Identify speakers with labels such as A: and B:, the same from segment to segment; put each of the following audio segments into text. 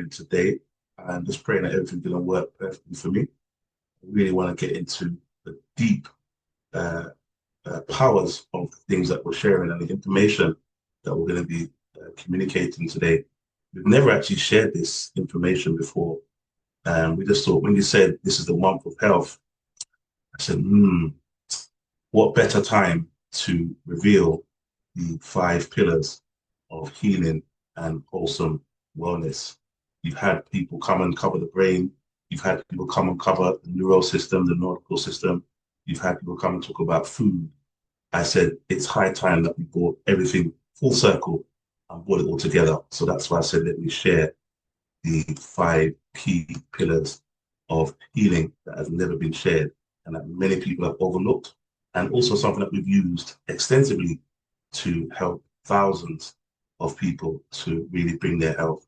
A: today. I'm just praying that everything's going to work perfectly for me. I really want to get into the deep powers of the things that we're sharing and the information that we're going to be communicating today. We've never actually shared this information before. We just thought when you said this is the month of health, I said, what better time to reveal the 5 pillars of healing and wholesome wellness. You've had people come and cover the brain. You've had people come and cover the neural system, the neurological system. You've had people come and talk about food. I said, it's high time that we brought everything full circle and brought it all together. So that's why I said, let me share the 5 key pillars of healing that has never been shared and that many people have overlooked, and also something that we've used extensively to help thousands of people to really bring their health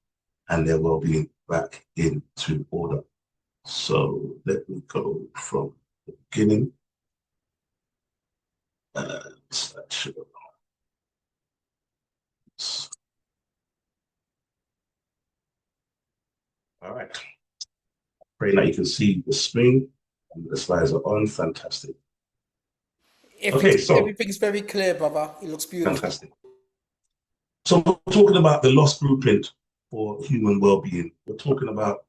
A: and their well-being back into order. So let me go from the beginning. All right. Praying that you can see the screen and the slides are on. Fantastic. Okay, so
B: everything's very clear, brother. It looks beautiful.
A: Fantastic. So we're talking about the lost blueprint for human well-being. We're talking about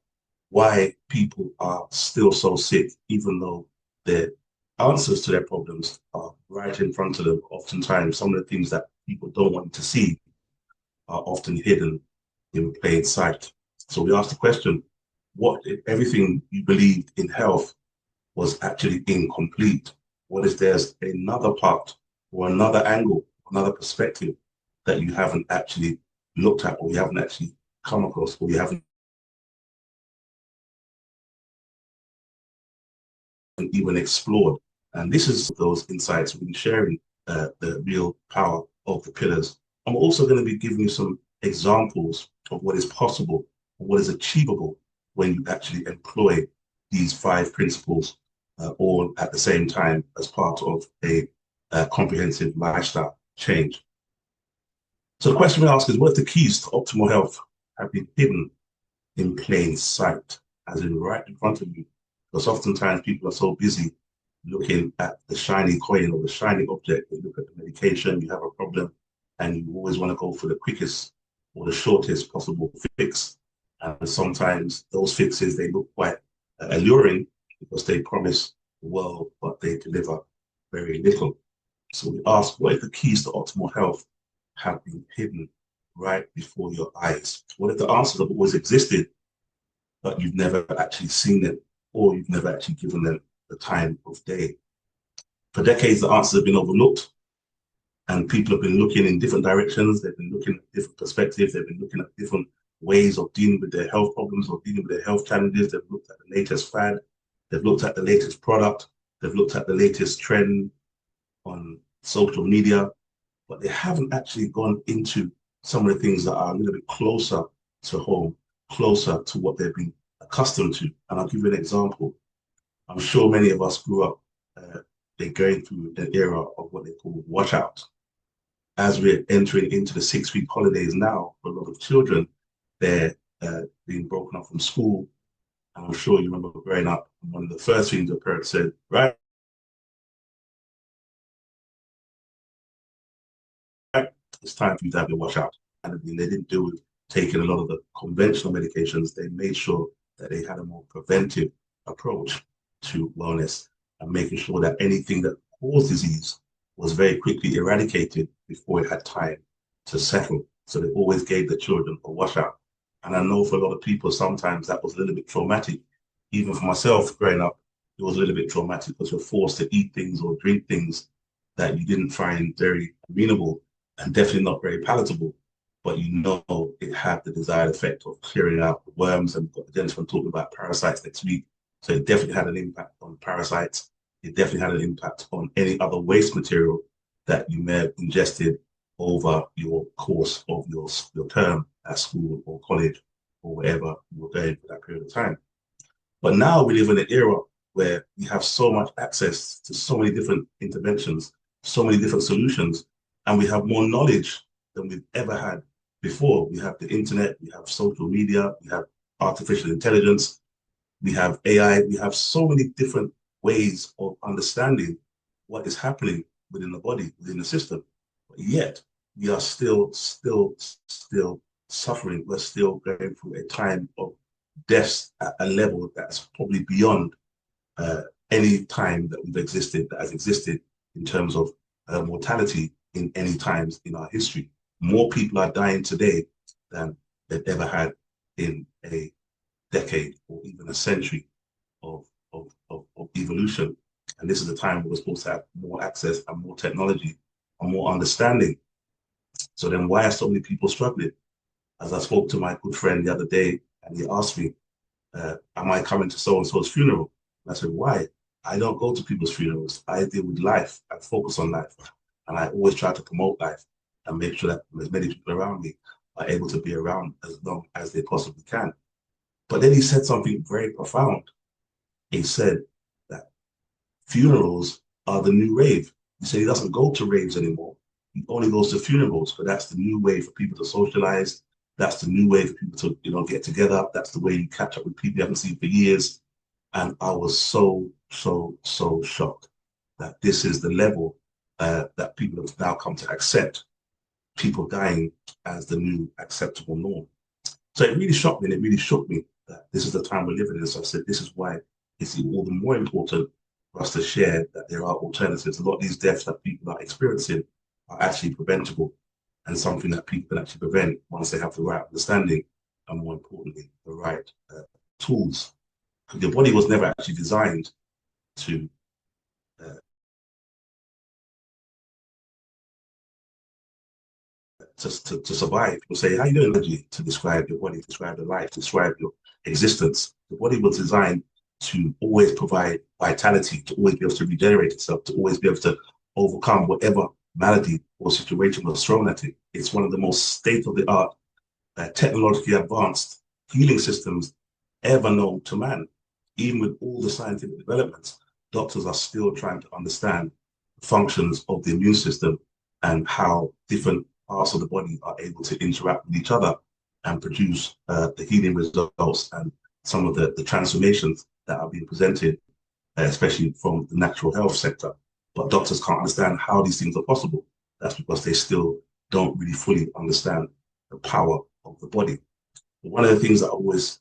A: why people are still so sick, even though their answers to their problems are right in front of them. Oftentimes, some of the things that people don't want to see are often hidden in plain sight. So we asked the question, what if everything you believed in health was actually incomplete? What if there's another part or another angle, another perspective that you haven't actually looked at, or you haven't actually come across, or you haven't even explored? And this is those insights we've been sharing, the real power of the pillars. I'm also going to be giving you some examples of what is possible, what is achievable when you actually employ these 5 principles all at the same time as part of a comprehensive lifestyle change. So the question we ask is, what if the keys to optimal health have been hidden in plain sight, as in right in front of you? Because oftentimes people are so busy looking at the shiny coin or the shiny object. They look at the medication, you have a problem, and you always want to go for the quickest or the shortest possible fix. And sometimes those fixes, they look quite alluring because they promise the world, but they deliver very little. So we ask, what if the keys to optimal health have been hidden right before your eyes? What if the answers have always existed, but you've never actually seen them, or you've never actually given them the time of day? For decades, the answers have been overlooked, and people have been looking in different directions. They've been looking at different perspectives. They've been looking at different ways of dealing with their health problems or dealing with their health challenges. They've looked at the latest fad. They've looked at the latest product. They've looked at the latest trend on social media, but they haven't actually gone into some of the things that are a little bit closer to home, closer to what they've been accustomed to. And I'll give you an example. I'm sure many of us grew up they're going through an era of what they call washout. As we're entering into the 6-week holidays now, for a lot of children, they're being broken up from school. And I'm sure you remember growing up, and one of the first things your parents said, right, it's time for you to have your washout. And they didn't deal with taking a lot of the conventional medications. They made sure that they had a more preventive approach to wellness and making sure that anything that caused disease was very quickly eradicated before it had time to settle. So they always gave the children a washout. And I know for a lot of people, sometimes that was a little bit traumatic. Even for myself growing up, it was a little bit traumatic because you're forced to eat things or drink things that you didn't find very amenable and definitely not very palatable. But you know it had the desired effect of clearing out the worms, and we've got the gentleman talking about parasites next week. So it definitely had an impact on parasites. It definitely had an impact on any other waste material that you may have ingested over your course of your term at school or college or wherever you were going for that period of time. But now we live in an era where we have so much access to so many different interventions, so many different solutions, and we have more knowledge than we've ever had before. We have the internet, we have social media, we have artificial intelligence, we have AI, we have so many different ways of understanding what is happening within the body, within the system. But yet we are still suffering. We're still going through a time of deaths at a level that's probably beyond any time that we've existed, that has existed in terms of mortality in any times in our history. More people are dying today than they've ever had in a decade or even a century of evolution. And this is the time we're supposed to have more access and more technology and more understanding. So then why are so many people struggling? As I spoke to my good friend the other day, and he asked me, am I coming to so-and-so's funeral? And I said, why? I don't go to people's funerals. I deal with life. I focus on life. And I always try to promote life and make sure that as many people around me are able to be around as long as they possibly can. But then he said something very profound. He said that funerals are the new rave. He said he doesn't go to raves anymore. He only goes to funerals, but that's the new way for people to socialize. That's the new way for people to, get together. That's the way you catch up with people you haven't seen for years. And I was so shocked that this is the level that people have now come to accept people dying as the new acceptable norm. So it really shocked me, and it really shook me that this is the time we're living in. So I said, this is why it's all the more important for us to share that there are alternatives. A lot of these deaths that people are experiencing are actually preventable, and something that people can actually prevent once they have the right understanding and, more importantly, the right tools. Because your body was never actually designed to to survive. People say, how you doing? Energy to describe your body, describe the life, describe your existence. The body was designed to always provide vitality, to always be able to regenerate itself, to always be able to overcome whatever malady or situation was thrown at it. It's one of the most state-of-the-art, technologically advanced healing systems ever known to man. Even with all the scientific developments, doctors are still trying to understand the functions of the immune system and how different parts of the body are able to interact with each other and produce the healing results and some of the transformations that are being presented, especially from the natural health sector. But doctors can't understand how these things are possible. That's because they still don't really fully understand the power of the body. One of the things that I always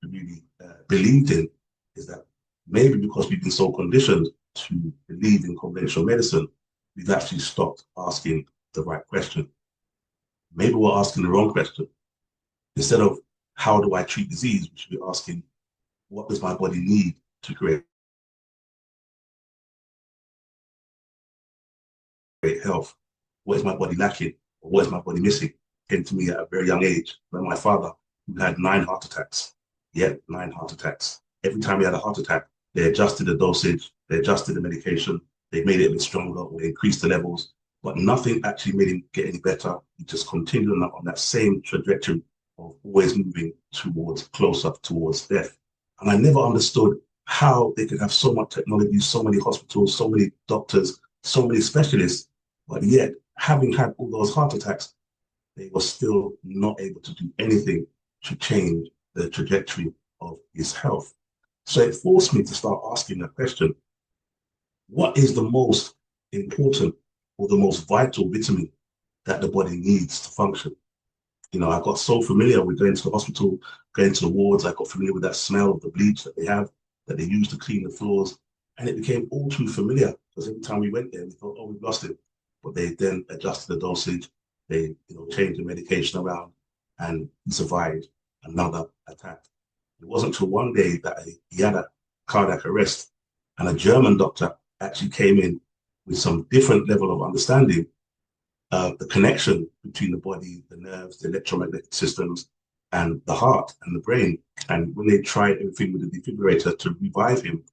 A: really believed in is that maybe because we've been so conditioned to believe in conventional medicine, we've actually stopped asking the right question. Maybe we're asking the wrong question. Instead of how do I treat disease, we should be asking, what does my body need to create health? What is my body lacking? Or what is my body missing? Came to me at a very young age when my father, who had 9 heart attacks, 9 heart attacks. Every time he had a heart attack, they adjusted the dosage, they adjusted the medication, they made it a bit stronger, or they increased the levels, but nothing actually made him get any better. He just continued on that same trajectory of always moving closer towards death. And I never understood how they could have so much technology, so many hospitals, so many doctors, so many specialists, but yet having had all those heart attacks, they were still not able to do anything to change the trajectory of his health. So it forced me to start asking the question, what is the most important or the most vital vitamin that the body needs to function? I got so familiar with going to the hospital, going to the wards. I got familiar with that smell of the bleach that they have, that they use to clean the floors. And it became all too familiar because every time we went there, we thought, oh, we've lost it. But they then adjusted the dosage. They changed the medication around, and he survived another attack. It wasn't until one day that he had a cardiac arrest, and a German doctor actually came in with some different level of understanding the connection between the body, the nerves, the electromagnetic systems, and the heart and the brain. And when they tried everything with the defibrillator to revive him,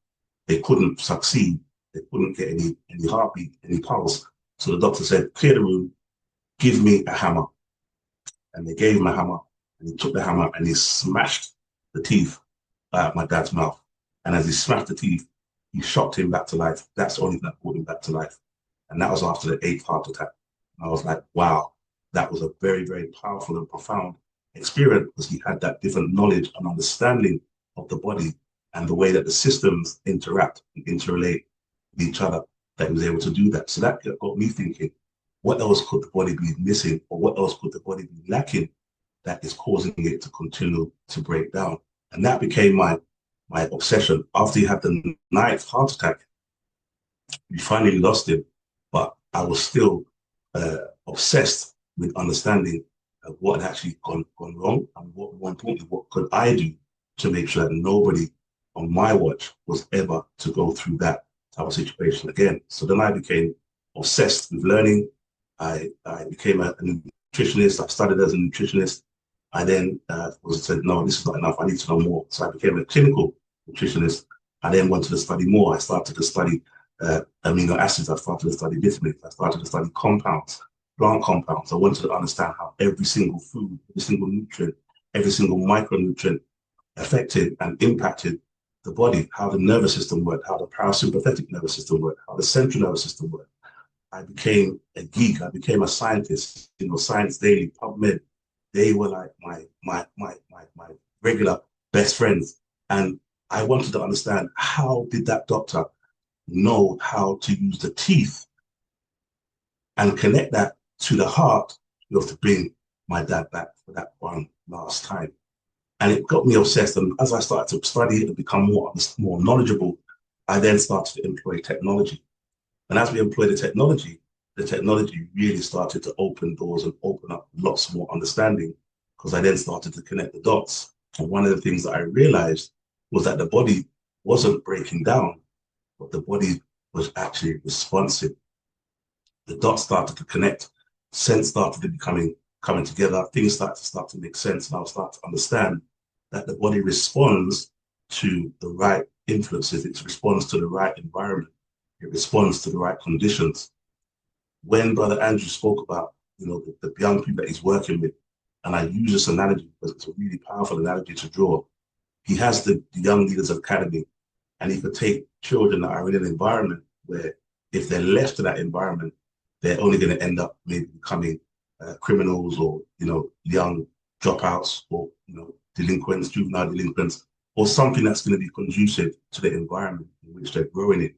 A: they couldn't succeed. They couldn't get any heartbeat, any pulse. So the doctor said, clear the room, give me a hammer. And they gave him a hammer, and he took the hammer and he smashed the teeth out of my dad's mouth. And as he smashed the teeth, he shocked him back to life. That's the only thing that brought him back to life. And that was after the 8th heart attack. I was like, wow, that was a very, very powerful and profound experience because he had that different knowledge and understanding of the body and the way that the systems interact and interrelate with each other, that he was able to do that. So that got me thinking, what else could the body be missing, or what else could the body be lacking that is causing it to continue to break down? And that became my obsession. After he had the 9th heart attack, we finally lost him, but I was still obsessed with understanding what had actually gone wrong, and what, more importantly, what could I do to make sure that nobody on my watch was ever to go through that type of situation again. So then I became obsessed with learning. I became a nutritionist. I studied as a nutritionist. I then said, no, this is not enough. I need to know more. So I became a clinical nutritionist. I then wanted to study more. I started to study amino acids. I started to study vitamins. I started to study compounds, plant compounds. I wanted to understand how every single food, every single nutrient, every single micronutrient affected and impacted the body, how the nervous system worked, how the parasympathetic nervous system worked, how the central nervous system worked. I became a geek. I became a scientist. You know, Science Daily, PubMed, they were like my regular best friends. And I wanted to understand, how did that doctor know how to use the teeth and connect that to the heart? You have to bring my dad back for that one last time. And it got me obsessed. And as I started to study it and become more knowledgeable, I then started to employ technology. And as we employed the technology really started to open doors and open up lots more understanding, because I then started to connect the dots. And one of the things that I realized was that the body wasn't breaking down, but the body was actually responsive. The dots started to connect, sense started to coming together, things started to make sense, and I'll start to understand that the body responds to the right influences, it responds to the right environment, it responds to the right conditions. When Brother Andrew spoke about, you know, the young people that he's working with, and I use this analogy because it's a really powerful analogy to draw. He has the Young Leaders Academy, and he could take children that are in an environment where, if they're left to that environment, they're only going to end up maybe becoming criminals, or, you know, young dropouts, or, you know, delinquents, juvenile delinquents, or something that's going to be conducive to the environment in which they're growing in.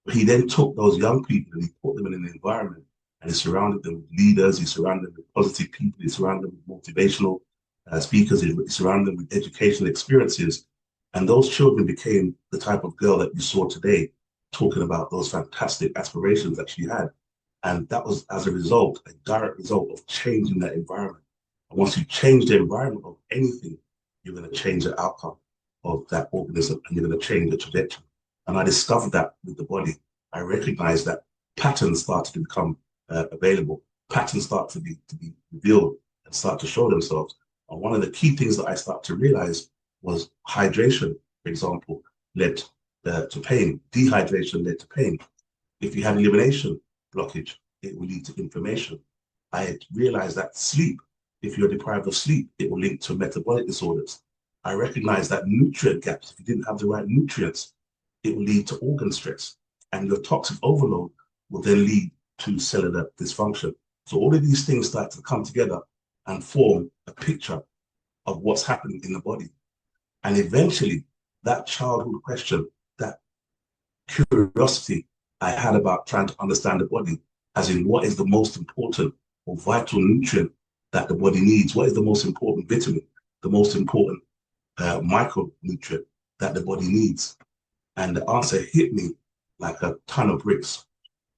A: But he then took those young people and he put them in an environment, and he surrounded them with leaders, he surrounded them with positive people, he surrounded them with motivational speakers, he surrounded them with educational experiences. And those children became the type of girl that you saw today, talking about those fantastic aspirations that she had. And that was as a result, a direct result of changing that environment. And once you change the environment of anything, you're going to change the outcome of that organism, and you're going to change the trajectory. And I discovered that with the body. I recognized that patterns started to become available. Patterns start to be revealed and start to show themselves. And one of the key things that I started to realize was hydration, for example, led to pain. Dehydration led to pain. If you had elimination blockage, it will lead to inflammation. I realized that sleep, if you're deprived of sleep, it will link to metabolic disorders. I recognized that nutrient gaps, if you didn't have the right nutrients, it will lead to organ stress. And your toxic overload will then lead to cellular dysfunction. So all of these things start to come together and form a picture of what's happening in the body. And eventually, that childhood question, that curiosity I had about trying to understand the body, as in what is the most important or vital nutrient that the body needs, what is the most important vitamin, the most important micronutrient that the body needs. And the answer hit me like a ton of bricks.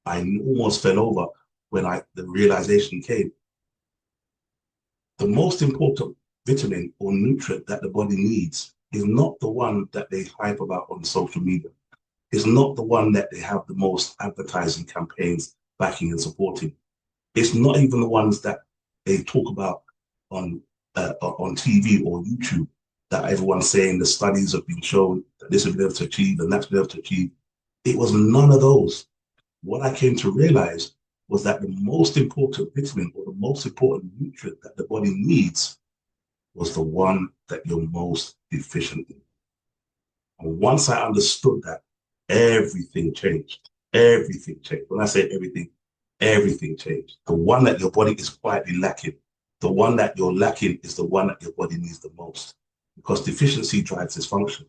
A: I almost fell over when the realization came. The most important vitamin or nutrient that the body needs is not the one that they hype about on social media. It's not the one that they have the most advertising campaigns backing and supporting. It's not even the ones that they talk about on TV or YouTube, that everyone's saying the studies have been shown that this will be able to achieve and that's been able to achieve. It was none of those. What I came to realize was that the most important vitamin or the most important nutrient that the body needs was the one that you're most deficient in. And once I understood that, everything changed. Everything changed. When I say everything, everything changed. The one that your body is quietly lacking, the one that you're lacking is the one that your body needs the most, because deficiency drives dysfunction.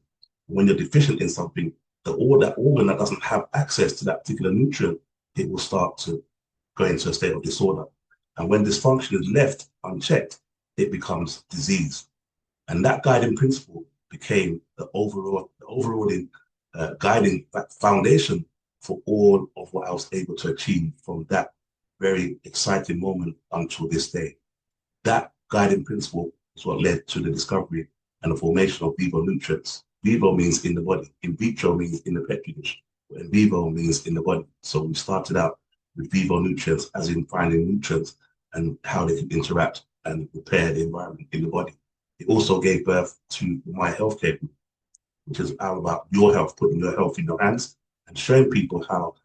A: When you're deficient in something, that organ that doesn't have access to that particular nutrient, it will start to go into a state of disorder. And when dysfunction is left unchecked, it becomes disease. And that guiding principle became the overall guiding foundation for all of what I was able to achieve from that very exciting moment until this day. That guiding principle is what led to the discovery and the formation of vivo nutrients. Vivo means in the body. In vitro means in the petri dish. In vivo means in the body. So we started out with vivo nutrients, as in finding nutrients and how they can interact and repair the environment in the body. It also gave birth to my healthcare group, which is all about your health, putting your health in your hands and showing people how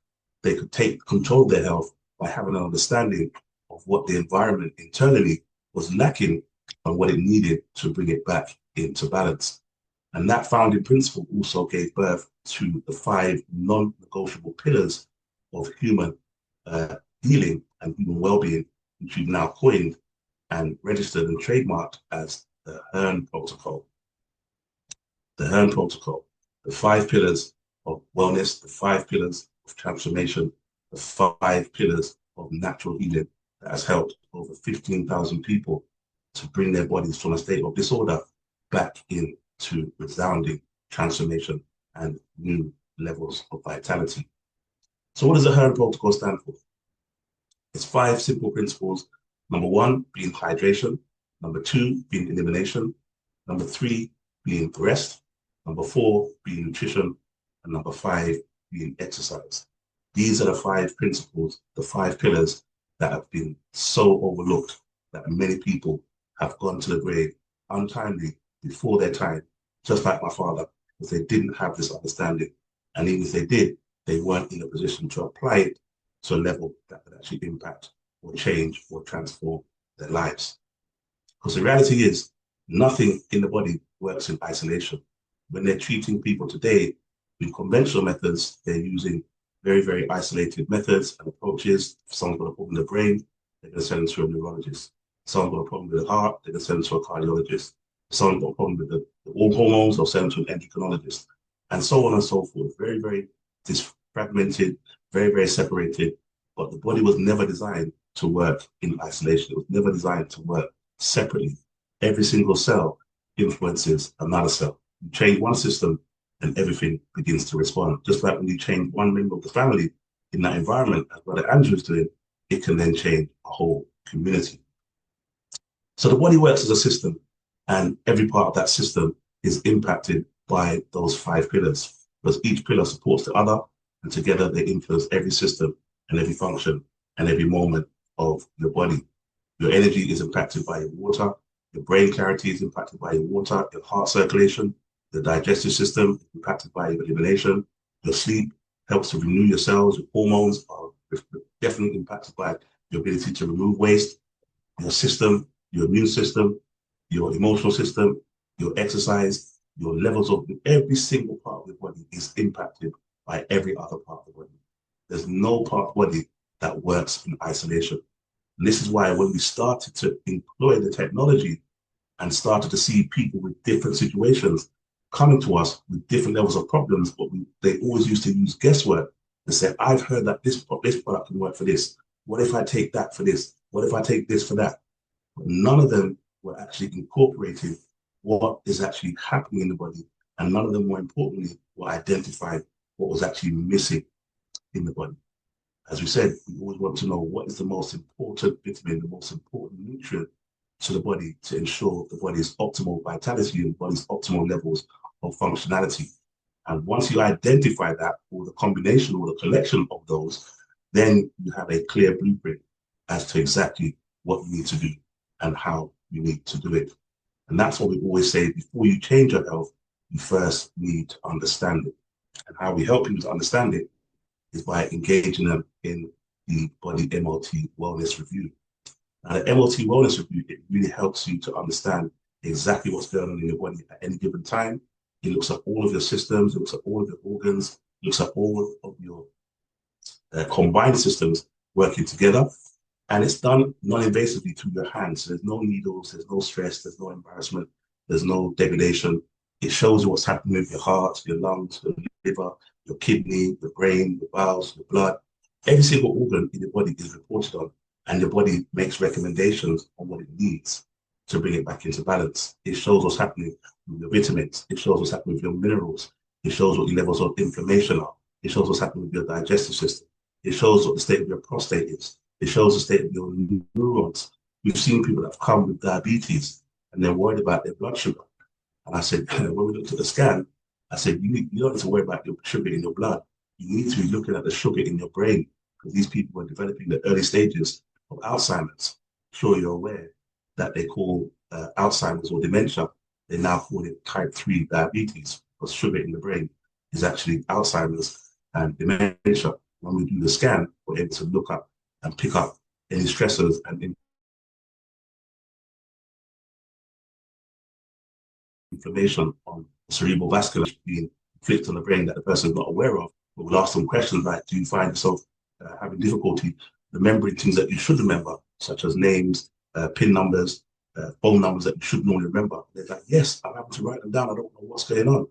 A: they could take control of their health by having an understanding of what the environment internally was lacking and what it needed to bring it back into balance. And that founding principle also gave birth to the 5 non-negotiable pillars of human healing and human well-being, which we've now coined and registered and trademarked as the HERNE Protocol. The HERNE Protocol, the 5 pillars of wellness, the 5 pillars of transformation, the 5 pillars of natural healing that has helped over 15,000 people to bring their bodies from a state of disorder back into resounding transformation and new levels of vitality. So what does the HERNE Protocol stand for? It's 5 simple principles. Number 1 being hydration. Number 2 being elimination. Number 3 being rest. Number 4 being nutrition. And number 5 being exercise. These are the 5 principles, the 5 pillars that have been so overlooked that many people have gone to the grave untimely, before their time, just like my father, because they didn't have this understanding. And even if they did, they weren't in a position to apply it to a level that could actually impact or change or transform their lives. Because the reality is, nothing in the body works in isolation. When they're treating people today with conventional methods, they're using very, very isolated methods and approaches. If someone's got a problem with the brain, they're going to send them to a neurologist. If someone's got a problem with the heart, they're going to send them to a cardiologist. If someone's got a problem with the hormones, they'll send them to an endocrinologist. And so on and so forth. Very, very disfragmented, very, very separated. But the body was never designed to work in isolation. It was never designed to work separately. Every single cell influences another cell. You change one system and everything begins to respond. Just like when you change one member of the family in that environment, as Brother Andrew is doing, it can then change a whole community. So the body works as a system, and every part of that system is impacted by those 5 pillars, because each pillar supports the other, and together they influence every system and every function and every moment of your body. Your energy is impacted by your water, your brain clarity is impacted by your water, your heart circulation, the digestive system is impacted by your elimination, your sleep helps to renew your cells, your hormones are definitely impacted by your ability to remove waste, your system, your immune system, your emotional system, your exercise, your levels of every single part of your body is impacted by every other part of the body. There's no part of the body that works in isolation. And this is why when we started to employ the technology and started to see people with different situations coming to us with different levels of problems, but they always used to use guesswork and say, I've heard that this product can work for this. What if I take that for this? What if I take this for that? But none of them were actually incorporating what is actually happening in the body. And none of them, more importantly, were identifying what was actually missing in the body. As we said, we always want to know what is the most important vitamin, the most important nutrient to the body to ensure the body's optimal vitality and the body's optimal levels of functionality. And once you identify that, or the combination or the collection of those, then you have a clear blueprint as to exactly what you need to do and how you need to do it. And that's what we always say, before you change your health, you first need to understand it. And how we help people to understand it is by engaging them in the Body MLT Wellness Review. Now, the MLT Wellness Review, it really helps you to understand exactly what's going on in your body at any given time. It looks at all of your systems, it looks at all of your organs, it looks at all of your combined systems working together. And it's done non-invasively through your hands. So there's no needles, there's no stress, there's no embarrassment, there's no degradation. It shows you what's happening with your heart, your lungs, your liver, your kidney, your brain, your bowels, your blood. Every single organ in your body is reported on, and your body makes recommendations on what it needs to bring it back into balance. It shows what's happening with your vitamins. It shows what's happening with your minerals. It shows what your levels of inflammation are. It shows what's happening with your digestive system. It shows what the state of your prostate is. It shows the state of your neurons. We've seen people that have come with diabetes and they're worried about their blood sugar. And I said, when we looked at the scan, I said, you don't need to worry about your sugar in your blood. You need to be looking at the sugar in your brain, because these people are developing the early stages of Alzheimer's. Sure, you're aware that they call Alzheimer's or dementia. They now call it type 3 diabetes, because sugar in the brain is actually Alzheimer's and dementia. When we do the scan, we're able to look up and pick up any stressors and inflammation on cerebral vascular being inflicted on the brain that the person is not aware of. But we'll ask them questions like, do you find yourself having difficulty remembering things that you should remember, such as names, PIN numbers, phone numbers that you should normally remember? They're like, yes, I'm having to write them down. I don't know what's going on.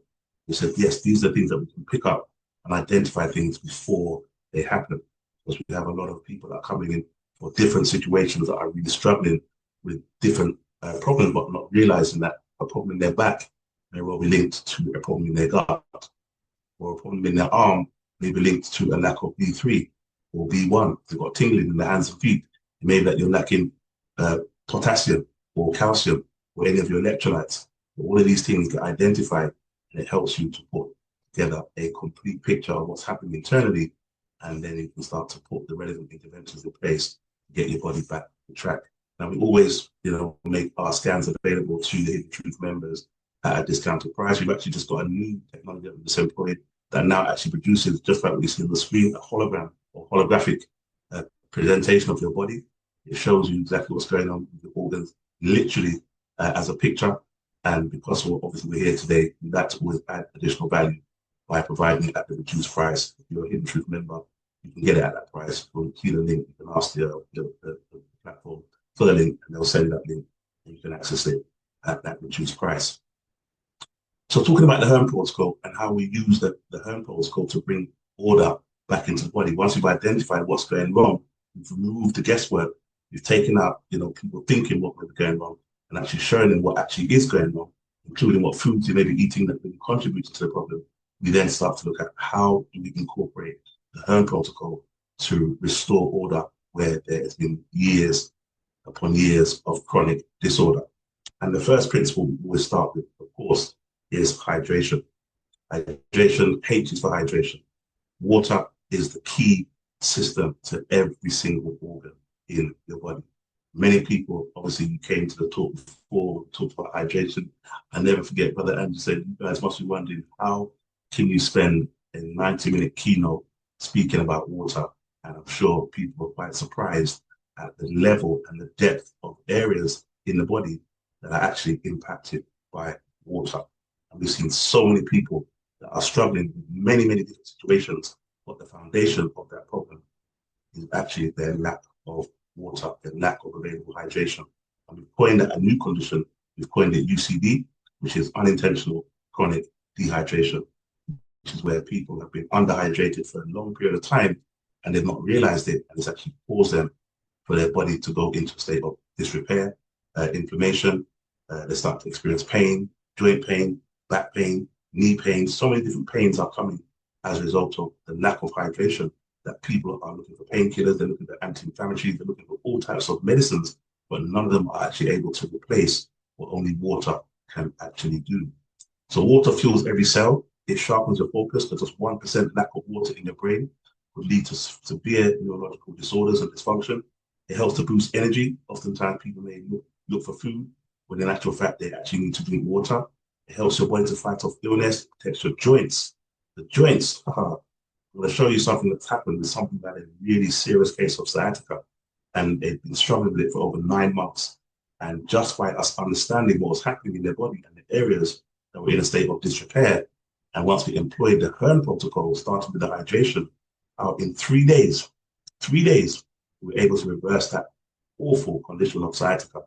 A: We said, yes, these are things that we can pick up and identify things before they happen. Because we have a lot of people that are coming in for different situations that are really struggling with different problems, but not realizing that a problem in their back may well be linked to a problem in their gut, or a problem in their arm may be linked to a lack of B3 or B1. They've got tingling in the hands and feet. It may be that you're lacking potassium or calcium or any of your electrolytes. All of these things get identified, and it helps you to put together a complete picture of what's happening internally, and then you can start to put the relevant interventions in place to get your body back on track. Now, we always, make our scans available to the Hidden Truth members at a discounted price. We've actually just got a new technology that we just employed that now actually produces, just like what you see on the screen, a hologram or holographic presentation of your body. It shows you exactly what's going on with the organs, literally as a picture. And because obviously we're here today, that's always add additional value by providing it at the reduced price. If you're a Hidden Truth member, you can get it at that price. You'll see the link, you can ask the platform for the link, and they'll send that link, and you can access it at that reduced price. So talking about the HERNE Protocol and how we use the HERNE Protocol to bring order back into the body. Once you've identified what's going wrong, you've removed the guesswork, you've taken out, people thinking what may be going wrong, and actually showing them what actually is going wrong, including what foods you may be eating that may be contributing to the problem. We then start to look at how do we incorporate the HERNE Protocol to restore order where there has been years upon years of chronic disorder. And the first principle we always start with, of course, is hydration. Hydration, H is for hydration. Water is the key system to every single organ in your body. Many people, obviously, you came to the talk before, talked about hydration. I never forget, Brother Andrew said, you guys must be wondering, how can you spend a 90-minute keynote speaking about water? And I'm sure people were quite surprised at the level and the depth of areas in the body that are actually impacted by water. And we've seen so many people that are struggling with many, many different situations, but the foundation of that problem is actually their lack of water, their lack of available hydration. And we've coined a new condition. We've coined it UCD, which is unintentional chronic dehydration, which is where people have been underhydrated for a long period of time and they've not realized it, and it's actually caused them for their body to go into a state of disrepair, inflammation. They start to experience pain, joint pain, back pain, knee pain. So many different pains are coming as a result of the lack of hydration, that people are looking for painkillers, they're looking for anti-inflammatories, they're looking for all types of medicines, but none of them are actually able to replace what only water can actually do. So water fuels every cell. It sharpens your focus, because just 1% lack of water in your brain could lead to severe neurological disorders and dysfunction. It helps to boost energy. Oftentimes people may look for food, when in actual fact, they actually need to drink water. It helps your body to fight off illness, protects your joints. The joints, I'm going to show you something that's happened with something that is a really serious case of sciatica. And they've been struggling with it for over 9 months. And just by us understanding what was happening in their body and the areas that were in a state of disrepair, and once we employed the HERNE Protocol, starting with the hydration, in 3 days, we were able to reverse that awful condition of sciatica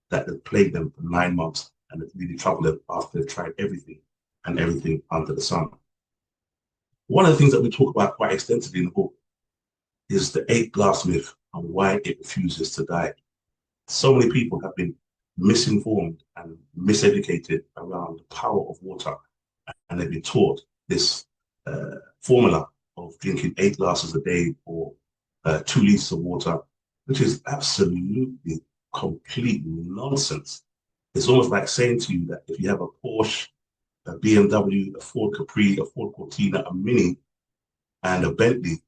A: that had plagued them for 9 months and it really troubled them after they've tried everything and everything under the sun. One of the things that we talk about quite extensively in the book is the 8-glass myth and why it refuses to die. So many people have been misinformed and miseducated around the power of water, and they've been taught this formula of drinking 8 glasses a day or 2 liters of water, which is absolutely complete nonsense. It's almost like saying to you that if you have a Porsche, a BMW, a Ford Capri, a Ford Cortina, a Mini, and a Bentley,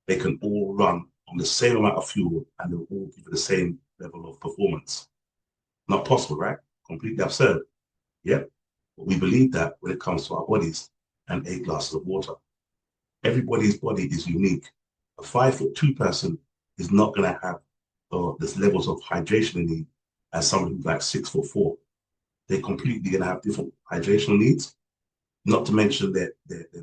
A: they can all run on the same amount of fuel and they'll all give you the same level of performance. Not possible, right? Completely absurd. Yep. But we believe that when it comes to our bodies and 8 glasses of water. Everybody's body is unique. A 5'2" person is not going to have the levels of hydration they need as someone who's like 6'4". They're completely going to have different hydration needs, not to mention their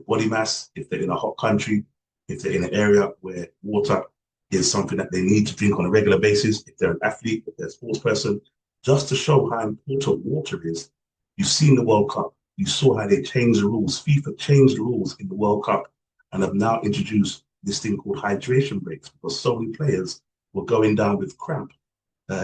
A: body mass. If they're in a hot country, if they're in an area where water is something that they need to drink on a regular basis, if they're an athlete, if they're a sports person, just to show how important water is. You've seen the World Cup. You saw how they changed the rules. FIFA changed the rules in the World Cup and have now introduced this thing called hydration breaks because so many players were going down with cramp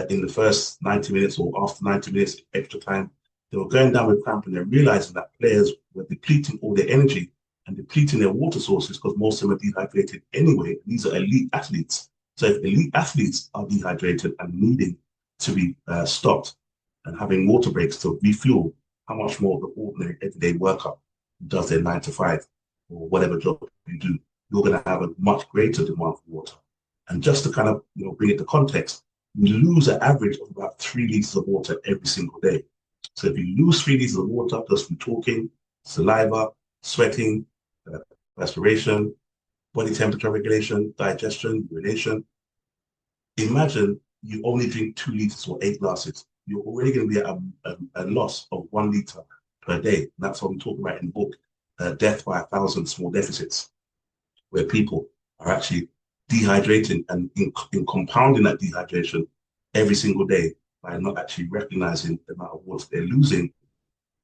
A: in the first 90 minutes or after 90 minutes, extra time. They were going down with cramp and they're realizing that players were depleting all their energy and depleting their water sources because most of them are dehydrated anyway. These are elite athletes. So if elite athletes are dehydrated and needing to be stopped and having water breaks to refuel, how much more the ordinary everyday worker does their 9 to 5 or whatever job you do, you're going to have a much greater demand for water. And just to kind of bring it to context, you lose an average of about 3 liters of water every single day. So if you lose 3 liters of water just from talking, saliva, sweating, respiration, body temperature regulation, digestion, urination, imagine you only drink 2 liters or 8 glasses. You're already going to be at a loss of 1 liter per day. And that's what we talk about in the book, Death by 1,000 Small Deficits, where people are actually dehydrating and in compounding that dehydration every single day by not actually recognizing the amount of water they're losing.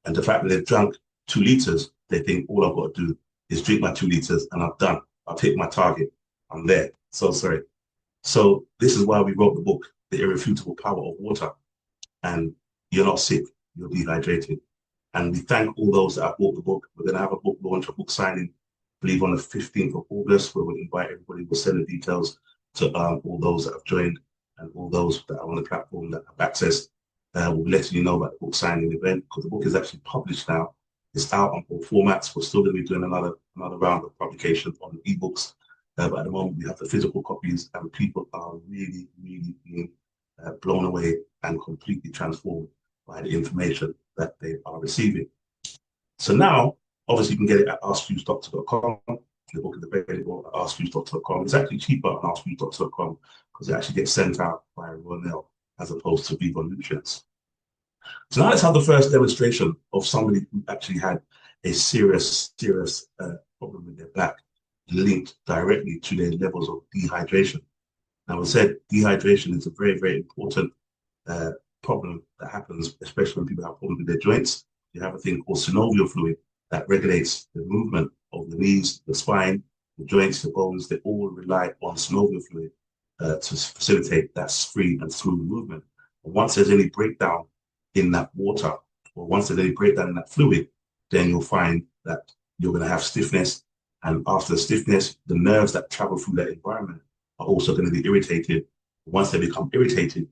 A: And the fact that they've drunk 2 liters, they think all I've got to do is drink my 2 liters and I'm done. I've hit my target. I'm there. So sorry. So this is why we wrote the book, The Irrefutable Power of Water. And you're not sick, you're dehydrated. And we thank all those that have bought the book. We're going to have a book launch, a book signing, I believe on the 15th of August, where we'll invite everybody. We'll send the details to all those that have joined and all those that are on the platform that have access. We'll be letting you know about the book signing event because the book is actually published now. It's out on all formats. We're still going to be doing another round of publication on ebooks. But at the moment, we have the physical copies and people are really, really being blown away and completely transformed by the information that they are receiving. So now, obviously, you can get it at askfusdoctor.com. The book is available at askfusdoctor.com. It's actually cheaper on askfusdoctor.com because it actually gets sent out by Royal Mail as opposed to Viva Nutrients. So now let's have the first demonstration of somebody who actually had a serious problem with their back linked directly to their levels of dehydration. Now, I said dehydration is a very, very important problem that happens, especially when people have problems with their joints. You have a thing called synovial fluid that regulates the movement of the knees, the spine, the joints, the bones. They all rely on synovial fluid to facilitate that free and smooth movement. And once there's any breakdown in that water, or once there's any breakdown in that fluid, then you'll find that you're going to have stiffness. And after the stiffness, the nerves that travel through that environment are also going to be irritated. Once they become irritated,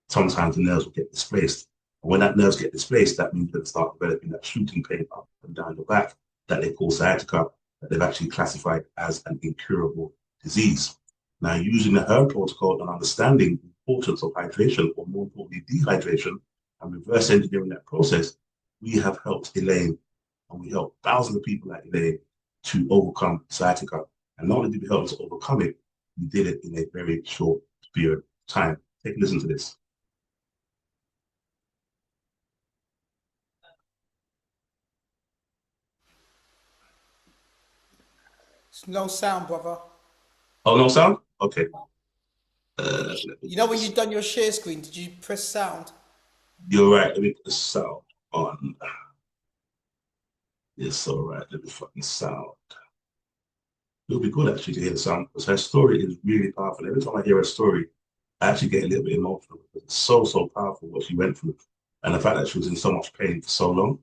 A: sometimes the nerves will get displaced. And when that nerves get displaced, that means they'll start developing that shooting pain up and down your back that they call sciatica, that they've actually classified as an incurable disease. Now, using the HERNE protocol and understanding the importance of hydration, or more importantly, dehydration, and reverse engineering that process, we have helped Elaine, and we helped thousands of people like Elaine to overcome sciatica. And not only did we help them to overcome it, we did it in a very short period of time. Take a listen to this.
B: No sound, brother.
A: Oh, no sound? Okay.
B: You know when you've done your share screen, did you press sound?
A: You're right. Let me put the sound on. It's all right. Let me fucking sound. It'll be good actually to hear the sound because her story is really powerful. Every time I hear her story, I actually get a little bit emotional because it's so, so powerful what she went through. And the fact that she was in so much pain for so long.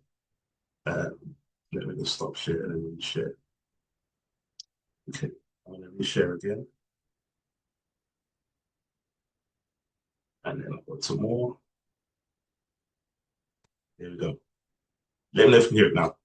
A: Um, Let me just stop sharing and then share. Okay, I'm going to reshare again. And then I've got some more. Here we go. Let me know if you can hear it now.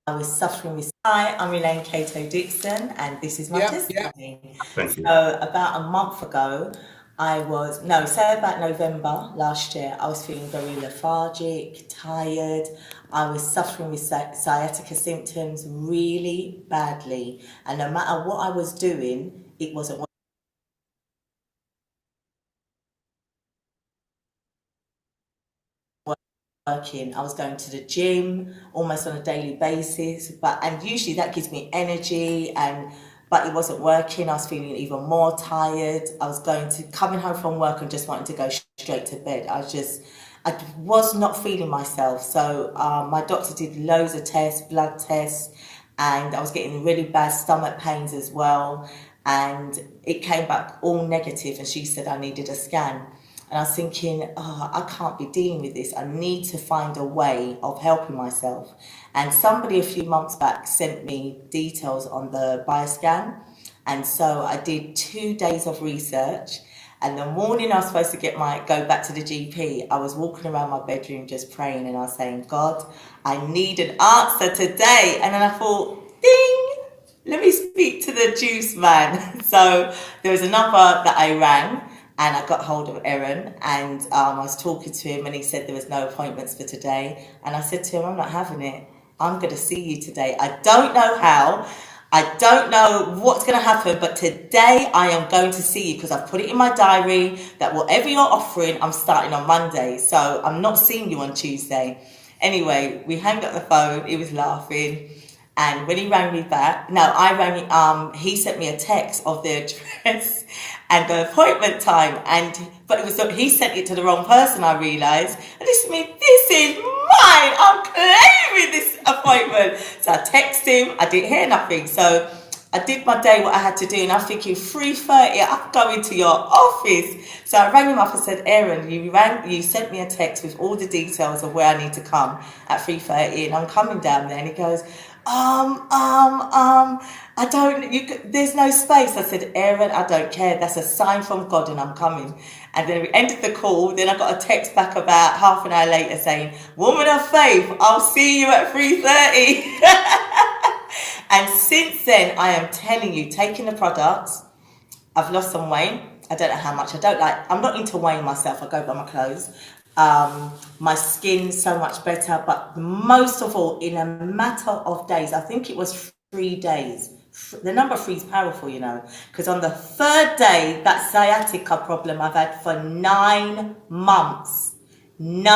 C: I was suffering with. Hi, I'm Elaine Cato Dixon, and this is my testimony.
A: Thank you.
C: So, about a month ago, say about November last year, I was feeling very lethargic, tired. I was suffering with sciatica symptoms really badly, and no matter what I was doing, it wasn't working. I was going to the gym almost on a daily basis, and usually that gives me energy, but it wasn't working. I was feeling even more tired. I was coming home from work and just wanting to go straight to bed. I was not feeling myself. So my doctor did loads of tests, blood tests, and I was getting really bad stomach pains as well. And it came back all negative, and she said I needed a scan. And I was thinking, I can't be dealing with this. I need to find a way of helping myself. And somebody a few months back sent me details on the bioscan. And so I did 2 days of research. And the morning I was supposed to go back to the GP, I was walking around my bedroom just praying, and I was saying, God, I need an answer today. And then I thought, ding, let me speak to the juice man. So there was a number that I rang, and I got hold of Aaron, and I was talking to him, and he said there was no appointments for today. And I said to him, I'm not having it. I'm going to see you today. I don't know how. I don't know what's going to happen, but today I am going to see you because I've put it in my diary that whatever you're offering, I'm starting on Monday. So I'm not seeing you on Tuesday. Anyway, we hung up the phone. He was laughing. And when he rang me back, he sent me a text of the address and the appointment time, but he sent it to the wrong person, I realised. And this is mine, I'm claiming this appointment. So I texted him, I didn't hear nothing. So I did my day, what I had to do, and I'm thinking 3:30, I'm going to your office. So I rang him up and said, Aaron, you sent me a text with all the details of where I need to come at 3:30, and I'm coming down there. And he goes, there's no space. I said, Aaron, I don't care. That's a sign from God and I'm coming. And then we ended the call. Then I got a text back about half an hour later saying, woman of faith, I'll see you at 3:30. And since then, I am telling you, taking the products, I've lost some weight. I don't know how much. I'm not into weighing myself. I go by my clothes. My skin's so much better, but most of all, in a matter of days, I think it was 3 days. The number 3 is powerful, because on the 3rd day, that sciatica problem I've had for 9 months. Did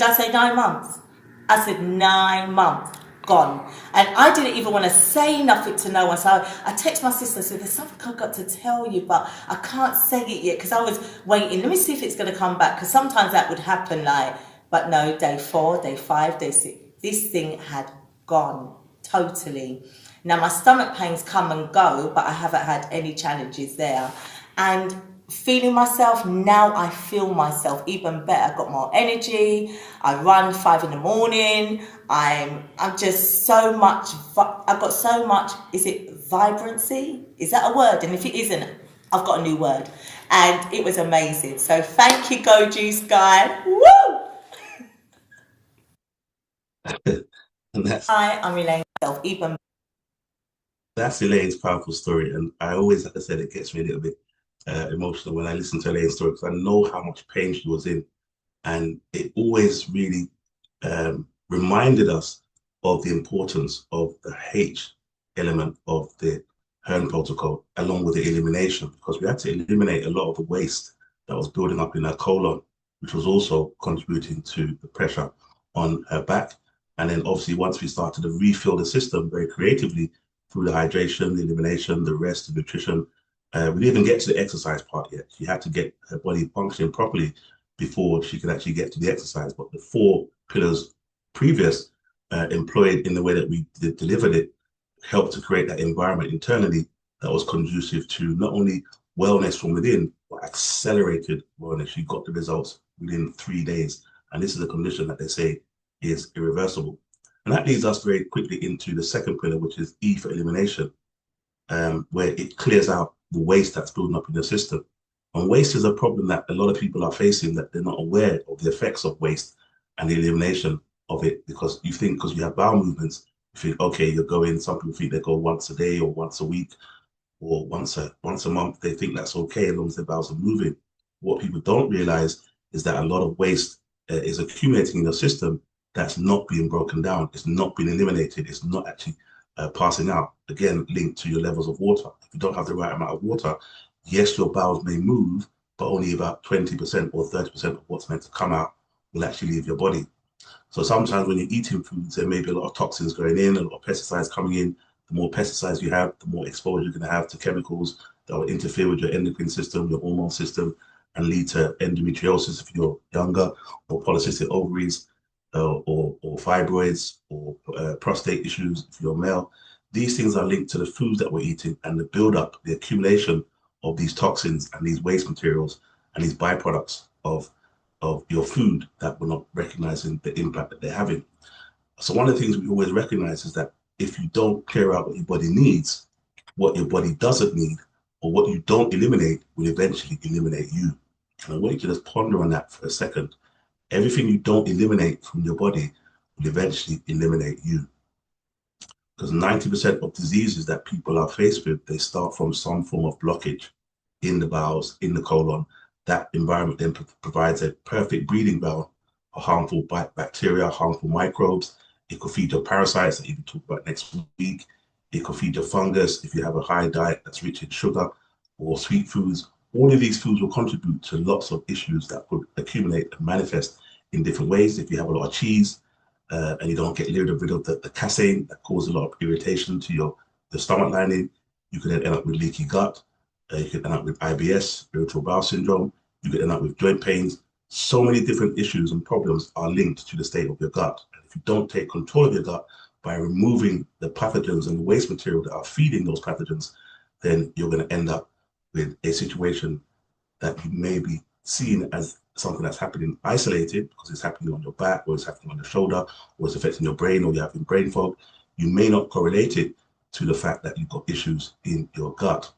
C: I say 9 months? I said 9 months. Gone. And I didn't even want to say nothing to no one. So I text my sister and said, there's something I've got to tell you, but I can't say it yet because I was waiting. Let me see if it's going to come back, because sometimes that would happen, but no, day 4, day 5, day 6. This thing had gone totally. Now, my stomach pains come and go, but I haven't had any challenges there. And feeling myself, now I feel myself even better. I've got more energy. I run 5 in the morning. I'm just so much, I've got so much, is it vibrancy? Is that a word? And if it isn't, I've got a new word. And it was amazing. So thank you, Go Juice Guy. Woo! Hi, I'm Elaine.
A: That's Elaine's powerful story. And I always, like I said, it gets me a little bit emotional when I listen to Elaine's story, because I know how much pain she was in. And it always really reminded us of the importance of the H element of the HERNE protocol, along with the elimination, because we had to eliminate a lot of the waste that was building up in her colon, which was also contributing to the pressure on her back. And then obviously once we started to refill the system very creatively through the hydration, the elimination, the rest, the nutrition, We didn't even get to the exercise part yet. She had to get her body functioning properly before she could actually get to the exercise. But the 4 pillars previous, employed in the way that we delivered it, helped to create that environment internally that was conducive to not only wellness from within, but accelerated wellness. She got the results within 3 days. And this is a condition that they say is irreversible. And that leads us very quickly into the second pillar, which is E for elimination, where it clears out the waste that's building up in the system. And waste is a problem that a lot of people are facing, that they're not aware of the effects of waste and the elimination of it, because you think, because you have bowel movements, you think, okay, you're going, some people think they go once a day or once a week or once a month. They think that's okay as long as their bowels are moving. What people don't realize is that a lot of waste is accumulating in your system that's not being broken down. It's not being eliminated. It's not actually passing out. Again, linked to your levels of water. If you don't have the right amount of water, yes, your bowels may move, but only about 20% or 30% of what's meant to come out will actually leave your body. So sometimes when you're eating foods, there may be a lot of toxins going in, a lot of pesticides coming in. The more pesticides you have, the more exposure you're going to have to chemicals that will interfere with your endocrine system, your hormone system, and lead to endometriosis if you're younger, or polycystic ovaries, or fibroids, or prostate issues if you're male. These things are linked to the foods that we're eating and the buildup, the accumulation of these toxins and these waste materials and these byproducts of your food that we're not recognizing the impact that they're having. So one of the things we always recognize is that if you don't clear out what your body needs, what your body doesn't need, or what you don't eliminate will eventually eliminate you. And I want you to just ponder on that for a second. Everything you don't eliminate from your body will eventually eliminate you. Because 90% of diseases that people are faced with, they start from some form of blockage in the bowels, in the colon. That environment then provides a perfect breeding ground for harmful bacteria, harmful microbes. It could feed your parasites that you can talk about next week. It could feed your fungus if you have a high diet that's rich in sugar or sweet foods. All of these foods will contribute to lots of issues that could accumulate and manifest in different ways. If you have a lot of cheese and you don't get rid of the casein that causes a lot of irritation to the stomach lining, you could then end up with leaky gut. You could end up with IBS, irritable bowel syndrome. You could end up with joint pains. So many different issues and problems are linked to the state of your gut. And if you don't take control of your gut by removing the pathogens and the waste material that are feeding those pathogens, then you're going to end up with a situation that you may be seen as something that's happening isolated, because it's happening on your back, or it's happening on your shoulder, or it's affecting your brain, or you're having brain fog. You may not correlate it to the fact that you've got issues in your gut.